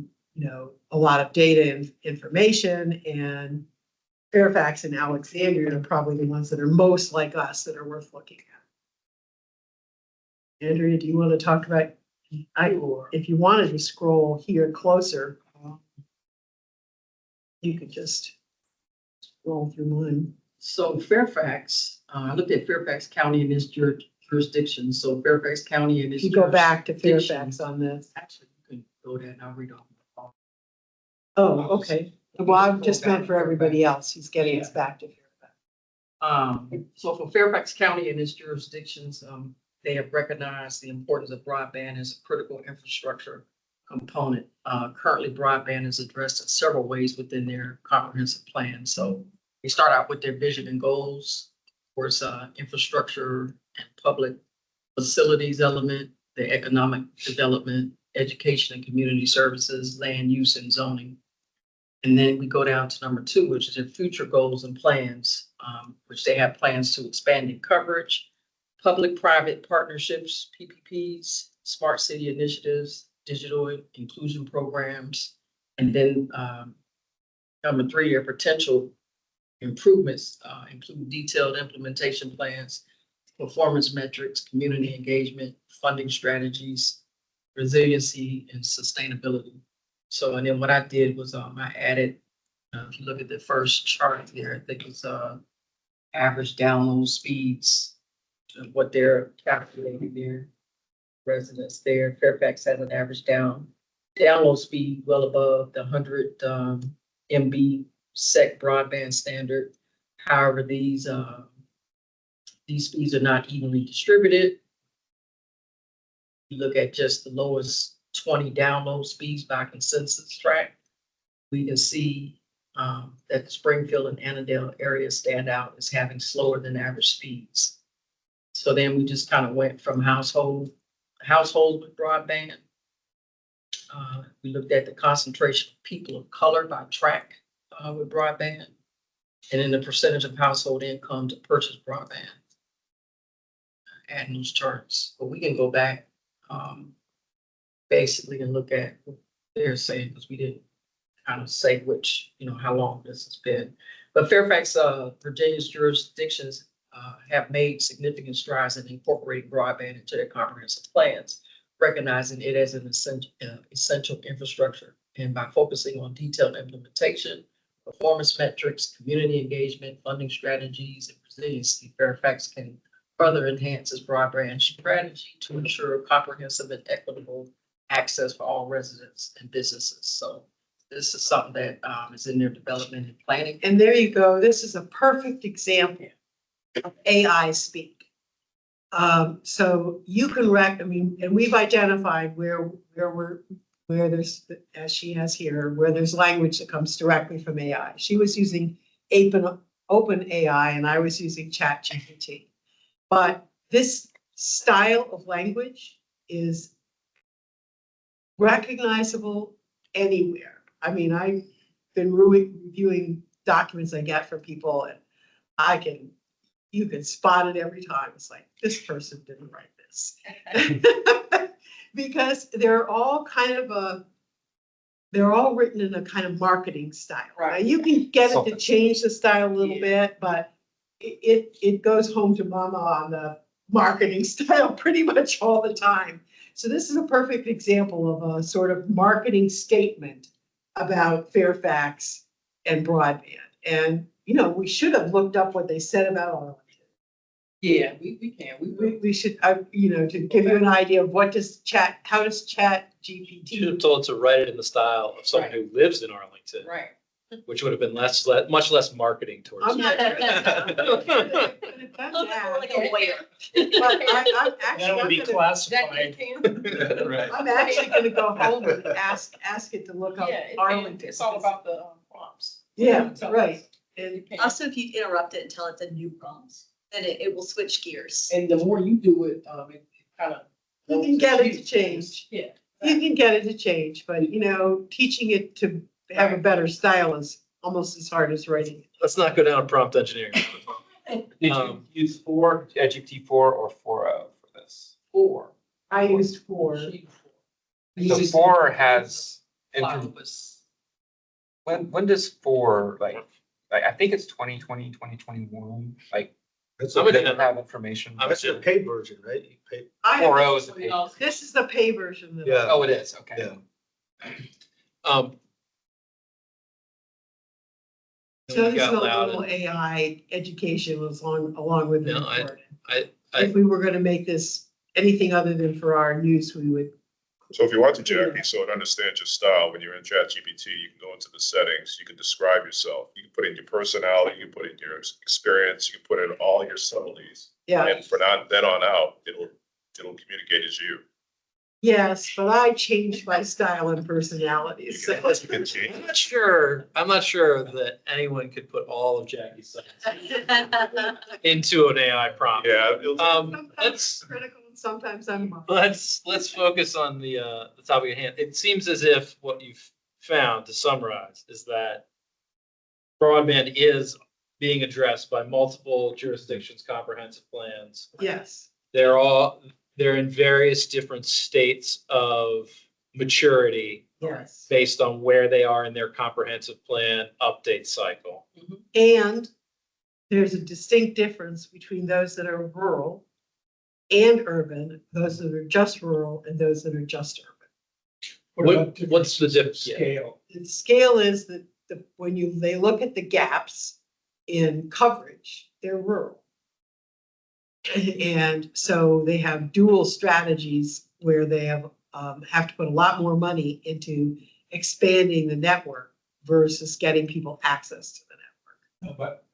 lot of data and information, and Fairfax and Alexandria are probably the ones that are most like us that are worth looking at. Andrea, do you want to talk about, if you wanted to scroll here closer, you could just scroll through mine. So Fairfax, I looked at Fairfax County and its jurisdiction. So Fairfax County and its If you go back to jurisdiction- Fairfax on this. Actually, you can go there and I'll read off. Oh, okay. Well, I just meant for everybody else. He's getting us back to Fairfax. So for Fairfax County and its jurisdictions, they have recognized the importance of broadband as a critical infrastructure component. Currently, broadband is addressed in several ways within their comprehensive plan. So they start out with their vision and goals, of course, infrastructure and public facilities element, the economic development, education and community services, land use and zoning. And then we go down to number 2, which is their future goals and plans, which they have plans to expand in coverage, public-private partnerships, PPPs, smart city initiatives, digital inclusion programs. And then number 3, their potential improvements include detailed implementation plans, performance metrics, community engagement, funding strategies, resiliency, and sustainability. So, and then what I did was I added, if you look at the first chart there, I think it's average download speeds, what they're calculating there. Residents there, Fairfax has an average download speed well above the 100 MB SEC broadband standard. However, these speeds are not evenly distributed. You look at just the lowest 20 download speeds by consensus track, we can see that the Springfield and Annandale areas stand out as having slower than average speeds. So then we just kind of went from households with broadband. We looked at the concentration of people of color by track with broadband, and then the percentage of household income to purchase broadband. Adding those charts, but we can go back basically and look at what they're saying, because we didn't kind of say how long this has been. But Fairfax, Virginia's jurisdictions have made significant strides in incorporating broadband into their comprehensive plans, recognizing it as an essential infrastructure. And by focusing on detailed implementation, performance metrics, community engagement, funding strategies, and resiliency, Fairfax can further enhance its broadband strategy to ensure comprehensive and equitable access for all residents and businesses. So this is something that is in their development and planning. And there you go. This is a perfect example of AI speak. So you can I mean, and we've identified where there's, as she has here, where there's language that comes directly from AI. She was using open AI and I was using ChatGPT. But this style of language is recognizable anywhere. I mean, I've been reviewing documents I get from people and you can spot it every time. It's like, this person didn't write this. Because they're all written in a kind of marketing style. Right. Now, you can get it to change the style a little bit, but it goes home to mama on the marketing style pretty much all the time. So this is a perfect example of a sort of marketing statement about Fairfax and broadband. And, you know, we should have looked up what they said about Arlington. Yeah, we can. We should, you know, to give you an idea of how does Chat You should GPT. have told to write it in the style of someone who lives in Arlington, Right. which would have been much less marketing towards. I'm not. Like a lawyer. I'm That would be actually classified. Right. I'm actually gonna go home and ask it to look up Arlington. It's all about the prompts. Yeah, right. And Also, if you interrupt it and tell it the new prompts, then it will switch gears. And the more you do it, it kind of. you can get it to change. Yeah. You can get it to change, but you know, teaching it to have a better style is almost as hard as writing it. Let's not go down prompt engineering. Did you use GPT-4 or 4.0 for this? 4. I used 4. So 4 has, Five was. when does 4, like, I think it's 2020, 2021, like, That's I'm it gonna- doesn't have information. That's the paid version, right? You pay. 4.0 is the page. This is the pay version. That Yeah. Oh, it is, okay. Yeah. So this is a got loud little and- AI education was along with the No, report. I- If we were gonna make this anything other than for our news, we would. So if you want to, Jackie, so it understands your style, when you're in ChatGPT, you can go into the settings, you can describe yourself, you can put in your personality, you can put in your experience, you can put in all your subtleties. Yeah, And then on out, it'll communicate as you. yes, but I changed my style and personality, so. You can change. I'm not sure that anyone could put all of Jackie's thoughts into an AI prompt. Yeah, Sometimes let's I'm critical and sometimes I'm. let's focus on the topic at hand. It seems as if what you've found, to summarize, is that broadband is being addressed by multiple jurisdictions' comprehensive plans. Yes, They're in various different states of maturity yes. based on where they are in their comprehensive plan update cycle. And there's a distinct difference between those that are rural and urban, those that are just rural and those that are just urban. What's the difference? Scale. The scale is that when they look at the gaps in coverage, they're rural. And so they have dual strategies where they have to put a lot more money into expanding the network versus getting people access to the network. No, but,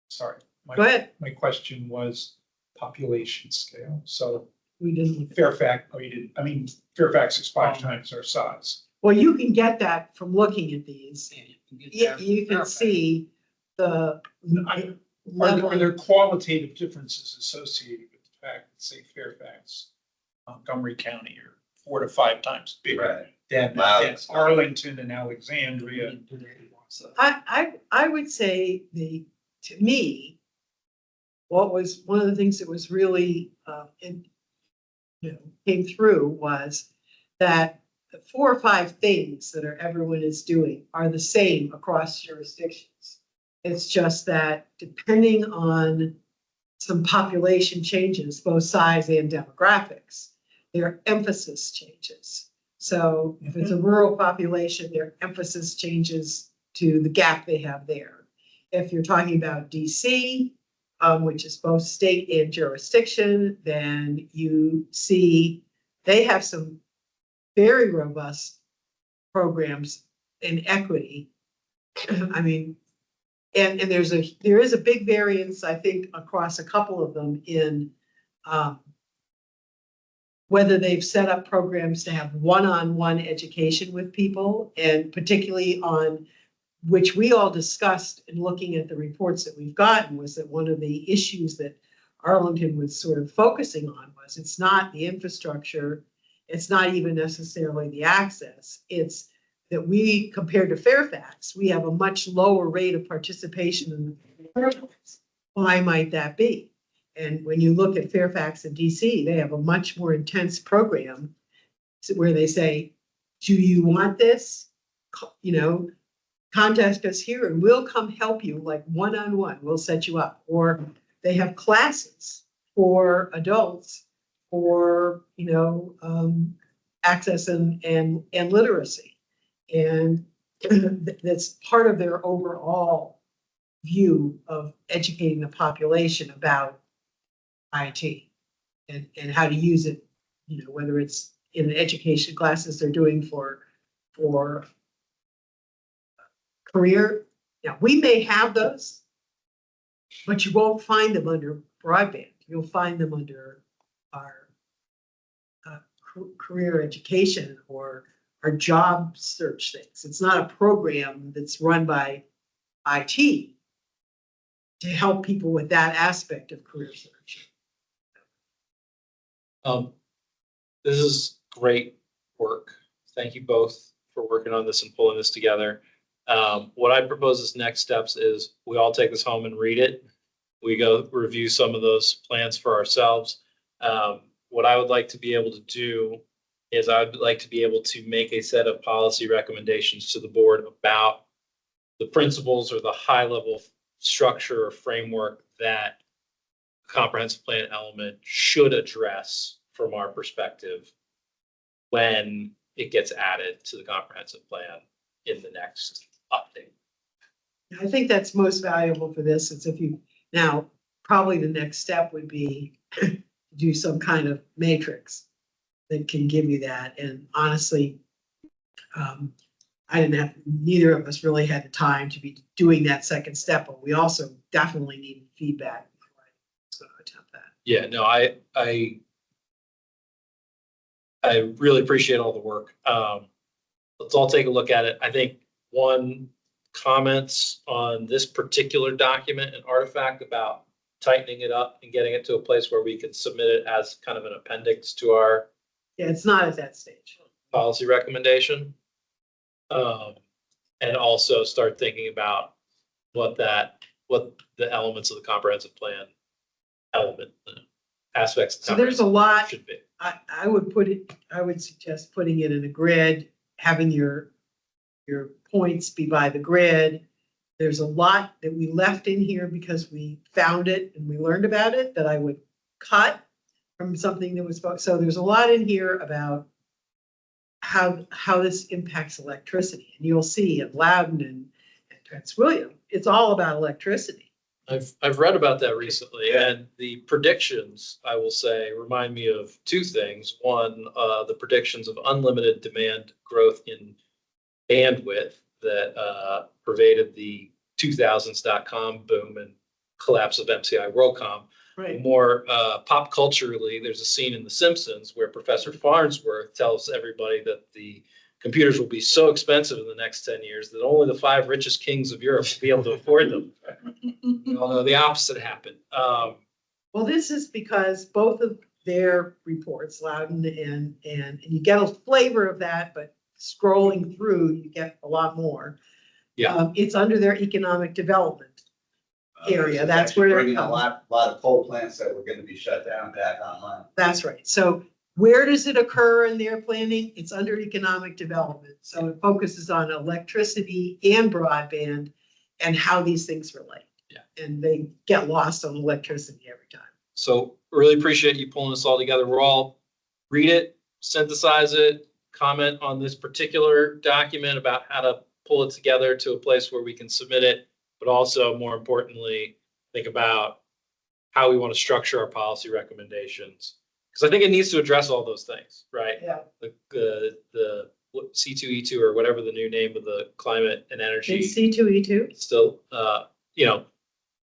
sorry. Go ahead. My question was population scale. So We didn't look at. Fairfax, oh, you didn't, I mean, Fairfax is 5 times our size. Well, you can get that from looking at these. Yeah, You can see the Are level. there qualitative differences associated with the fact that, say, Fairfax, Montgomery County are 4 to 5 times bigger Right. than Wow. Arlington and Alexandria? I would say to me, what was one of the things that was really, came through was that the 4 or 5 things that everyone is doing are the same across jurisdictions. It's just that depending on some population changes, both size and demographics. Their emphasis changes. So if it's a rural population, their emphasis changes to the gap they have there. If you're talking about DC, which is both state and jurisdiction, then you see they have some very robust programs in equity. I mean, and there is a big variance, I think, across a couple of them in whether they've set up programs to have one-on-one education with people, and particularly on which we all discussed in looking at the reports that we've gotten, was that one of the issues that Arlington was sort of focusing on was it's not the infrastructure, it's not even necessarily the access, it's that we, compared to Fairfax, we have a much lower rate of participation in the programs. Why might that be? And when you look at Fairfax and DC, they have a much more intense program where they say, do you want this? You know, contact us here and we'll come help you, like one-on-one, we'll set you up. Or they have classes for adults for, you know, access and literacy. And that's part of their overall view of educating the population about IT and how to use it, you know, whether it's in the education classes they're doing for career. Now, we may have those, but you won't find them under broadband. You'll find them under our career education or our job search things. It's not a program that's run by IT to help people with that aspect of career search. This is great work. Thank you both for working on this and pulling this together. What I propose as next steps is we all take this home and read it. We go review some of those plans for ourselves. What I would like to be able to do is I would like to be able to make a set of policy recommendations to the board about the principles or the high level structure or framework that comprehensive plan element should address from our perspective when it gets added to the comprehensive plan in the next update. I think that's most valuable for this. Is if you, now, probably the next step would be to do some kind of matrix that can give you that. And honestly, neither of us really had the time to be doing that second step, but we also definitely need feedback before I was going to attempt that. Yeah, no, I really appreciate all the work. Let's all take a look at it. I think one comments on this particular document and artifact about tightening it up and getting it to a place where we can submit it as kind of an appendix to our Yeah, it's not at that stage. policy recommendation. And also start thinking about what the elements of the comprehensive plan aspects. So there's a lot. Should be. I would suggest putting it in a grid, having your points be by the grid. There's a lot that we left in here because we found it and we learned about it that I would cut from something that was, so there's a lot in here about how this impacts electricity. And you'll see at Loudon and Prince William, it's all about electricity. I've read about that recently, and the predictions, I will say, remind me of two things. One, the predictions of unlimited demand growth in bandwidth that pervaded the 2000s.com boom and collapse of MCI WorldCom. Right. More pop culturally, there's a scene in The Simpsons where Professor Farnsworth tells everybody that the computers will be so expensive in the next 10 years that only the 5 richest kings of Europe will be able to afford them. We all know the opposite happened. Well, this is because both of their reports, Loudon and you get a flavor of that, but scrolling through, you get a lot more. Yeah. It's under their economic development area. That's where they're bringing a lot of coal plants that were going to be shut down back online. That's right. So where does it occur in their planning? It's under economic development. So it focuses on electricity and broadband and how these things relate. And they get lost on electricity every time. So really appreciate you pulling this all together. We'll all read it, synthesize it, comment on this particular document about how to pull it together to a place where we can submit it, but also more importantly, think about how we want to structure our policy recommendations. Because I think it needs to address all those things, right? Yeah. The C2E2 or whatever the new name of the climate and energy. C2E2? Still,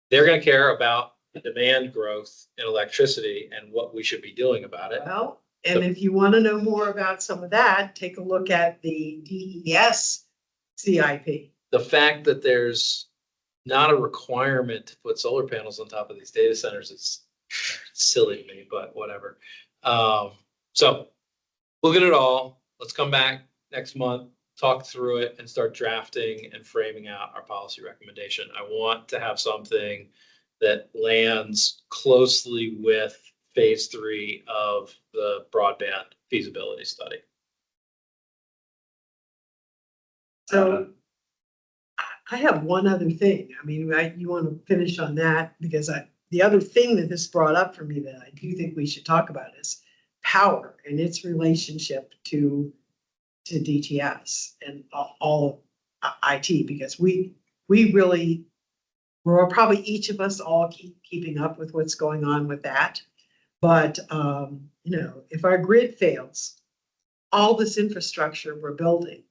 they're going to care about the demand growth in electricity and what we should be doing about it. Well, and if you want to know more about some of that, take a look at the DES CIP. The fact that there's not a requirement to put solar panels on top of these data centers is silly to me, but whatever. So look at it all. Let's come back next month, talk through it, and start drafting and framing out our policy recommendation. I want to have something that lands closely with phase 3 of the broadband feasibility study. So I have one other thing. I mean, you want to finish on that because the other thing that this brought up for me that I do think we should talk about is power and its relationship to DTS and all of IT, because we're probably each of us all keeping up with what's going on with that. But, if our grid fails, all this infrastructure we're building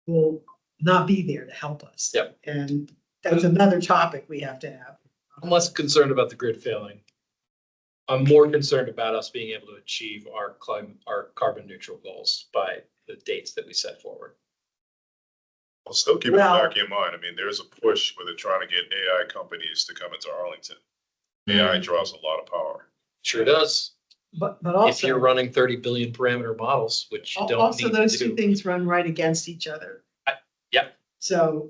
will not be there to help us. Yep. And that's another topic we have to have. I'm less concerned about the grid failing. I'm more concerned about us being able to achieve our carbon neutral goals by the dates that we set forward. I'll still keep it Well- back in mind. I mean, there's a push where they're trying to get AI companies to come into Arlington. AI draws a lot of power. Sure does. But If you're also, running 30 billion parameter models, which you don't also need to those two do. things run right against each other. Yeah. So,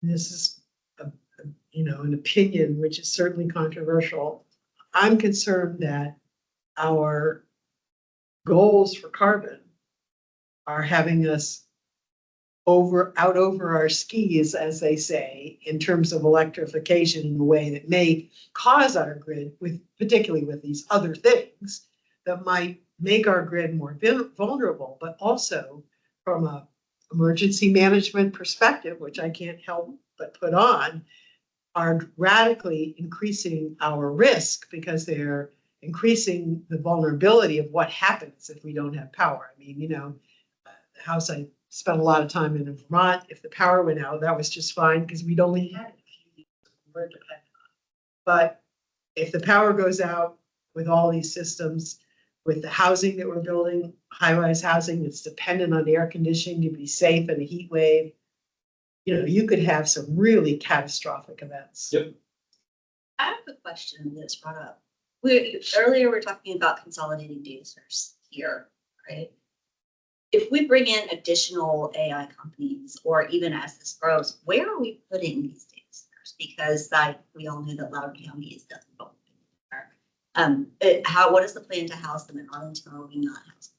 this is, an opinion, which is certainly controversial. I'm concerned that our goals for carbon are having us out over our skis, as they say, in terms of electrification in a way that may cause our grid, particularly with these other things, that might make our grid more vulnerable, but also from a emergency management perspective, which I can't help but put on, are radically increasing our risk because they're increasing the vulnerability of what happens if we don't have power. I mean, the house I spent a lot of time in Vermont, if the power went out, that was just fine because we'd only had it a few years. We weren't dependent on it. But if the power goes out with all these systems, with the housing that we're building, high-rise housing that's dependent on air conditioning to be safe in a heat wave, you could have some really catastrophic events. Yep. I have a question that's brought up. Earlier, we were talking about consolidating data centers here, right? If we bring in additional AI companies, or even as this grows, where are we putting these data centers? Because we all know that Loudoun County is doesn't go there. What is the plan to house them in Arlington, or are we not housing?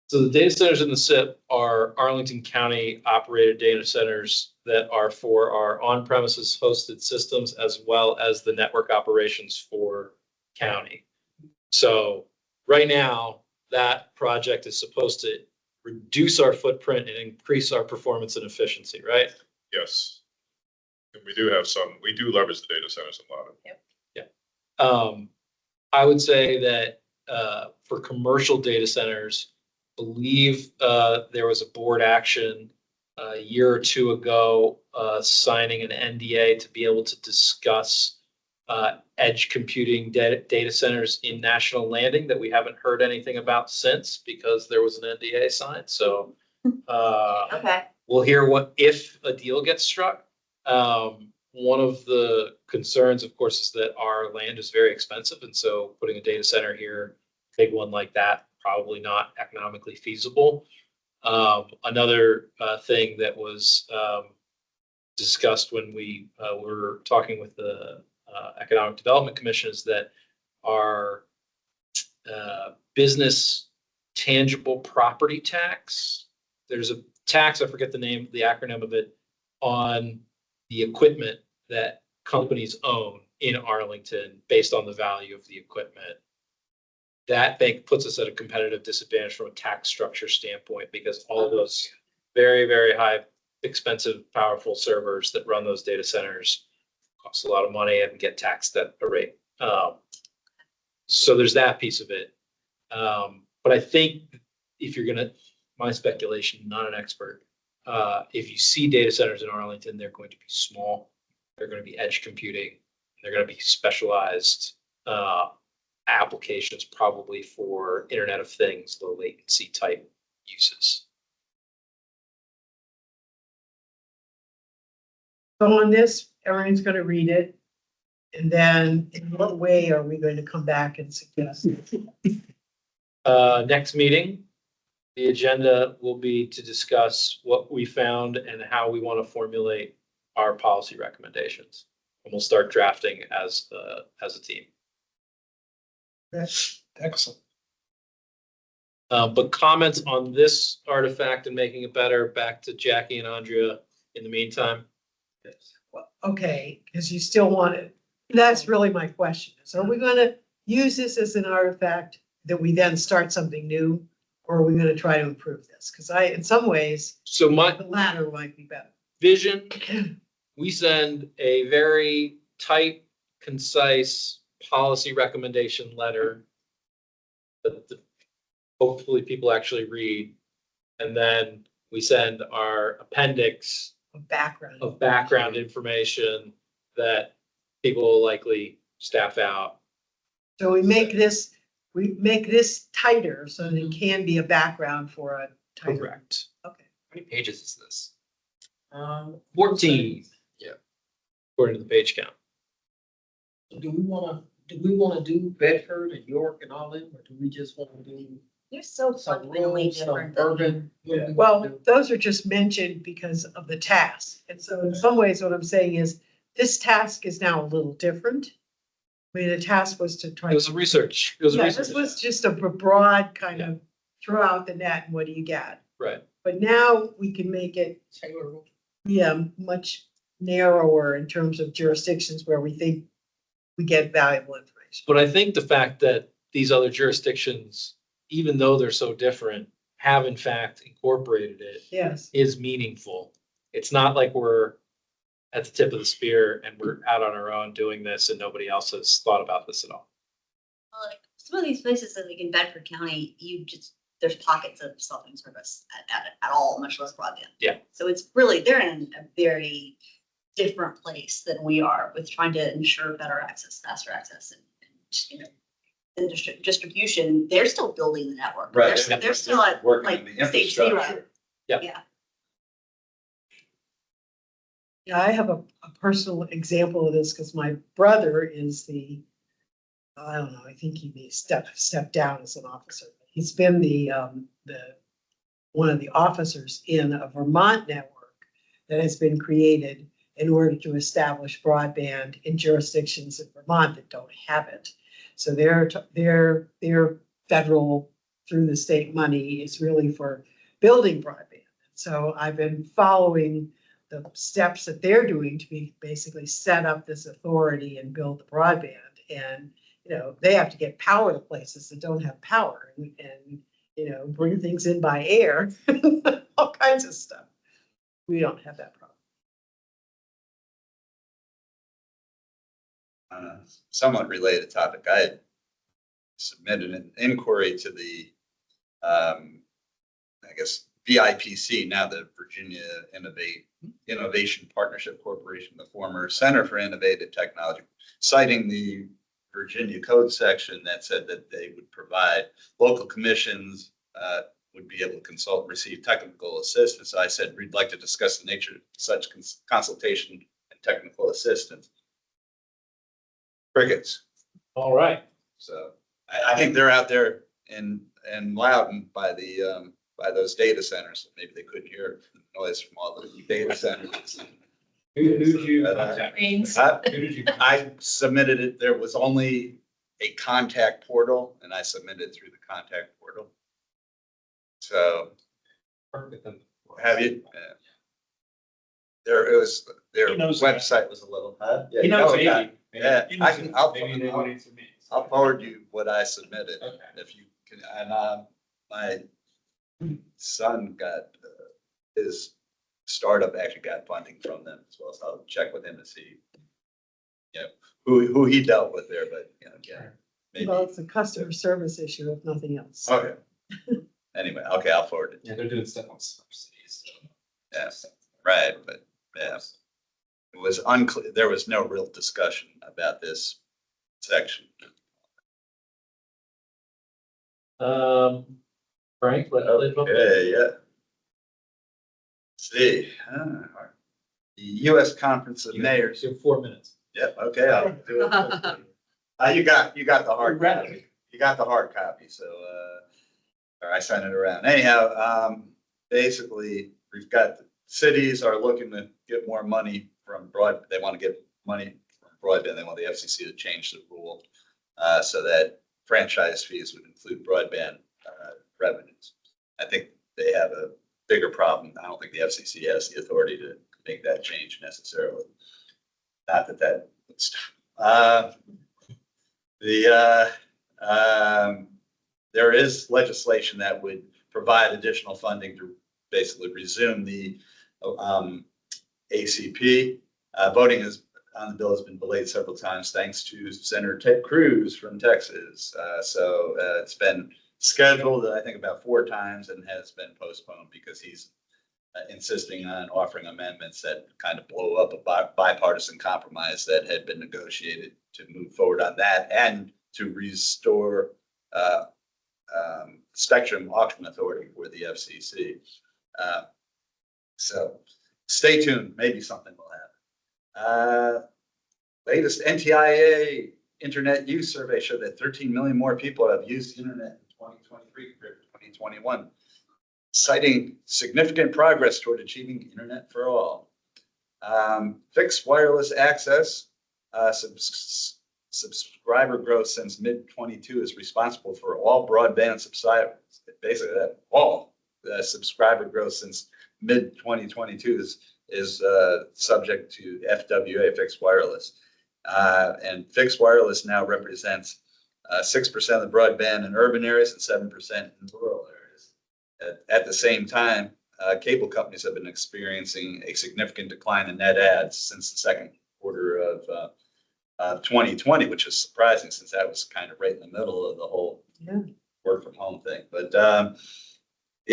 So the data centers in the SIP are Arlington County operated data centers that are for our on-premises hosted systems as well as the network operations for county. So right now, that project is supposed to reduce our footprint and increase our performance and efficiency, right? Yes. And we do leverage the data centers a lot. I would say that for commercial data centers, believe there was a board action a year or two ago signing an NDA to be able to discuss edge computing data centers in National Landing that we haven't heard anything about since because there was an NDA signed. So Okay. we'll hear if a deal gets struck. One of the concerns, of course, is that our land is very expensive. And so putting a data center here, big one like that, probably not economically feasible. Another thing that was discussed when we were talking with the Economic Development Commission is that our business tangible property tax, there's a tax, I forget the name, the acronym of it, on the equipment that companies own in Arlington based on the value of the equipment. That puts us at a competitive disadvantage from a tax structure standpoint because all of those very, very high, expensive, powerful servers that run those data centers cost a lot of money and get taxed at a rate. So there's that piece of it. But I think if you're gonna, my speculation, not an expert, if you see data centers in Arlington, they're going to be small. They're going to be edge computing. They're going to be specialized applications, probably for Internet of Things, low latency type uses. So on this, everyone's gonna read it. And then in what way are we going to come back and suggest? Next meeting, the agenda will be to discuss what we found and how we want to formulate our policy recommendations. And we'll start drafting as a team. Excellent. But comments on this artifact and making it better, back to Jackie and Andrea in the meantime. Okay, because you still want it. That's really my question. So are we gonna use this as an artifact that we then start something new? Or are we gonna try to improve this? Because in some ways, So my the latter might be better. vision, we send a very tight, concise policy recommendation letter that hopefully people actually read. And then we send our appendix Background. of background information that people will likely staff out. So we make this tighter so that it can be a background for a tighter. Correct. Okay. How many pages is this? 14. Yeah. According to the page count. Do we wanna do Bedford and York and all them, or do we just wanna do You're so some fundamentally rural, some different than urban? What do we Well, wanna do? those are just mentioned because of the task. And so in some ways, what I'm saying is this task is now a little different. I mean, the task was to try. It was a research. It was a Yeah, research. this was just a broad kind of throw out the net and what do you get? Right. But now we can make it, Taylor, much narrower in terms of jurisdictions where we think we get valuable information. But I think the fact that these other jurisdictions, even though they're so different, have in fact incorporated it Yes. is meaningful. It's not like we're at the tip of the spear and we're out on our own doing this and nobody else has thought about this at all. like some of these places that like in Bedford County, there's pockets of cell phone service at all, much less broadband. Yeah. So it's really, they're in a very different place than we are with trying to ensure better access, faster access and distribution. They're still building the network. Right. They're still at Working like on the stage zero. infrastructure. Yeah. Yeah. Yeah, I have a personal example of this because my brother is I don't know, I think he may step down as an officer. He's been one of the officers in a Vermont network that has been created in order to establish broadband in jurisdictions in Vermont that don't have it. So their federal through the state money is really for building broadband. So I've been following the steps that they're doing to be basically set up this authority and build the broadband. And, they have to get power to places that don't have power and bring things in by air, all kinds of stuff. We don't have that problem. Somewhat related topic, I had submitted an inquiry to the, VIPC, now the Virginia Innovation Partnership Corporation, the former Center for Innovative Technology, citing the Virginia code section that said that they would provide local commissions, would be able to consult and receive technical assistance. I said, we'd like to discuss the nature of such consultation and technical assistance. Crickets. All right. So I think they're out there in Loudon by by those data centers. Maybe they couldn't hear the noise from all the data centers. Who did you I submitted it. There was only a contact portal and I submitted through the contact portal. So Have you? Yeah. It was, their He knows that. website was a little, yeah, He you knows know maybe. that. Yeah, He I knows can, it. I'll forward you what I submitted, Okay. if you can, and, my son got, his startup actually got funding from them as well, so I'll check with him to see, you know, who he dealt with there, but, you know, yeah, maybe. Well, it's a customer service issue if nothing else. Okay. Anyway, okay, I'll forward it. Yeah, they're doing stuff on subsidies. Yeah, right, but, yeah. It was unclear, there was no real discussion about this section. Frank, what other? Okay, yeah. See, the US Conference of Mayors. You have 4 minutes. Yep, okay, I'll do it quickly. You got the hard copy. You got the hard copy, so, or I sent it around. Anyhow, basically, we've got, cities are looking to get more money from they want to get money from broadband. They want the FCC to change the rule, so that franchise fees would include broadband, revenues. I think they have a bigger problem. I don't think the FCC has the authority to make that change necessarily. Not that that would stop. There is legislation that would provide additional funding to basically resume the ACP. Voting on the bill has been delayed several times thanks to Senator Ted Cruz from Texas. So it's been scheduled, I think, about 4 times and has been postponed because he's insisting on offering amendments that kind of blow up a bipartisan compromise that had been negotiated to move forward on that and to restore spectrum auction authority for the FCC. So stay tuned, maybe something will happen. Latest NTIA internet use survey showed that 13 million more people have used the internet in 2023 compared to 2021, citing significant progress toward achieving internet for all. Fixed wireless access, subscriber growth since mid-22 is responsible for all broadband subscribers. Basically, that all subscriber growth since mid-2022 is subject to FWA, fixed wireless. And fixed wireless now represents 6% of the broadband in urban areas and 7% in rural areas. At the same time, cable companies have been experiencing a significant decline in net adds since the second quarter of 2020, which is surprising since that was kind of right in the middle of the whole work from home thing. But the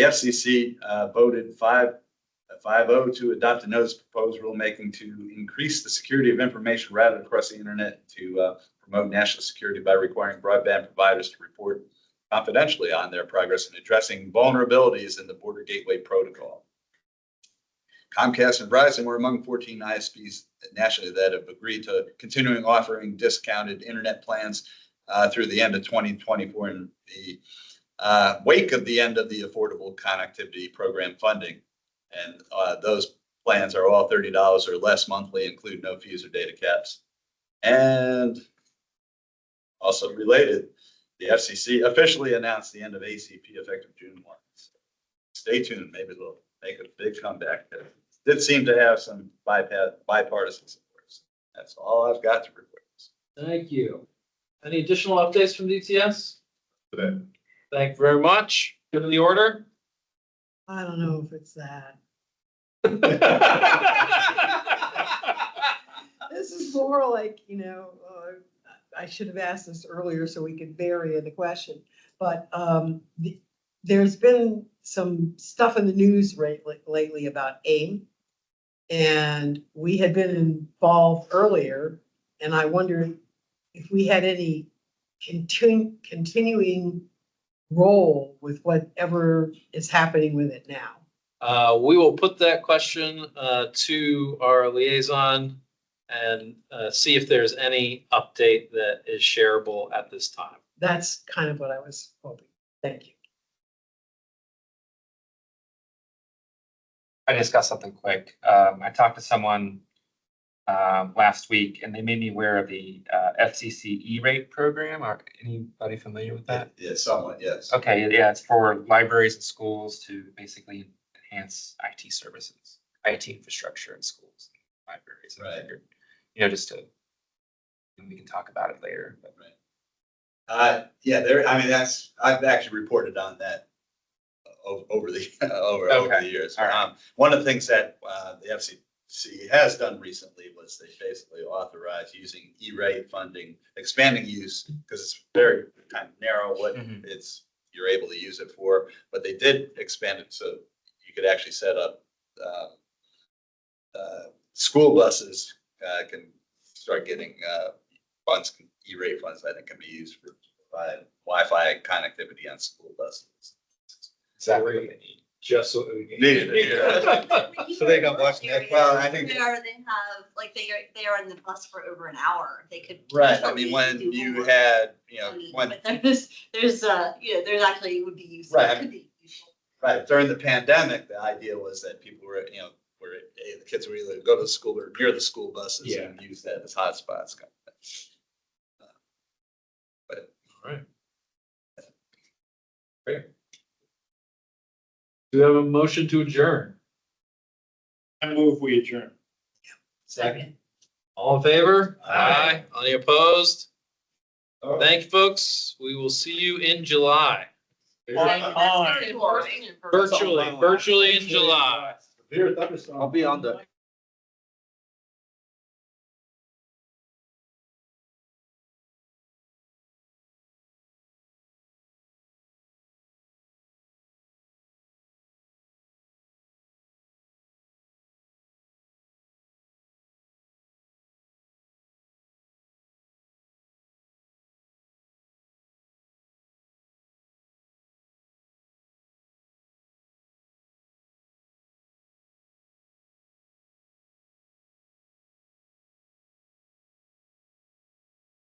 FCC voted 5-0 to adopt a notice proposed rulemaking to increase the security of information routed across the internet to promote national security by requiring broadband providers to report confidentially on their progress in addressing vulnerabilities in the Border Gateway Protocol. Comcast and Verizon were among 14 ISPs nationally that have agreed to continuing offering discounted internet plans through the end of 2024 in the wake of the end of the Affordable Connectivity Program funding. And those plans are all $30 or less monthly, include no fees or data caps. And also related, the FCC officially announced the end of ACP effective June 1. So stay tuned, maybe they'll make a big comeback. It did seem to have some bipartisan support. That's all I've got to report. Thank you. Any additional updates from DTS? Today. Thank you very much. Good in the order. I don't know if it's that. This is more like, I should have asked this earlier so we could vary in the question. But there's been some stuff in the news lately about AIM. And we had been involved earlier. And I wondered if we had any continuing role with whatever is happening with it now. We will put that question to our liaison and see if there's any update that is shareable at this time. That's kind of what I was hoping. Thank you. I just got something quick. I talked to someone last week and they made me aware of the FCC E-rate program. Are anybody familiar with that? Yeah, somewhat, yes. Okay, yeah, it's for libraries and schools to basically enhance IT services, IT infrastructure in schools, libraries. And I Right. figured, just to, and we can talk about it later, but. Yeah, I mean, I've actually reported on that over the, over the Okay. years. All right. One of the things that, the FCC has done recently was they basically authorized using E-rate funding, expanding use, because it's very kind of narrow what Mhm. you're able to use it for, but they did expand it so you could actually set up, school buses, can start getting, funds, E-rate funds that can be used for Wi-Fi connectivity on school buses. Exactly what they need. Just so we can. So they can watch Netflix. Well, I think- They have, like, they are in the bus for over an hour. They could. Right, I mean, easily when do you homework. had, I mean, when, but there's actually would be useful. Right, I Could be useful. right, during the pandemic, the idea was that people were, the kids were either go to school or near the school buses and use that as hotspots. Kind of thing. All right. Great. Do we have a motion to adjourn? I move we adjourn. Second. All in favor? Aye. Any opposed? Thank you, folks. We will see you in July. On. Virtually in July. I'll be on the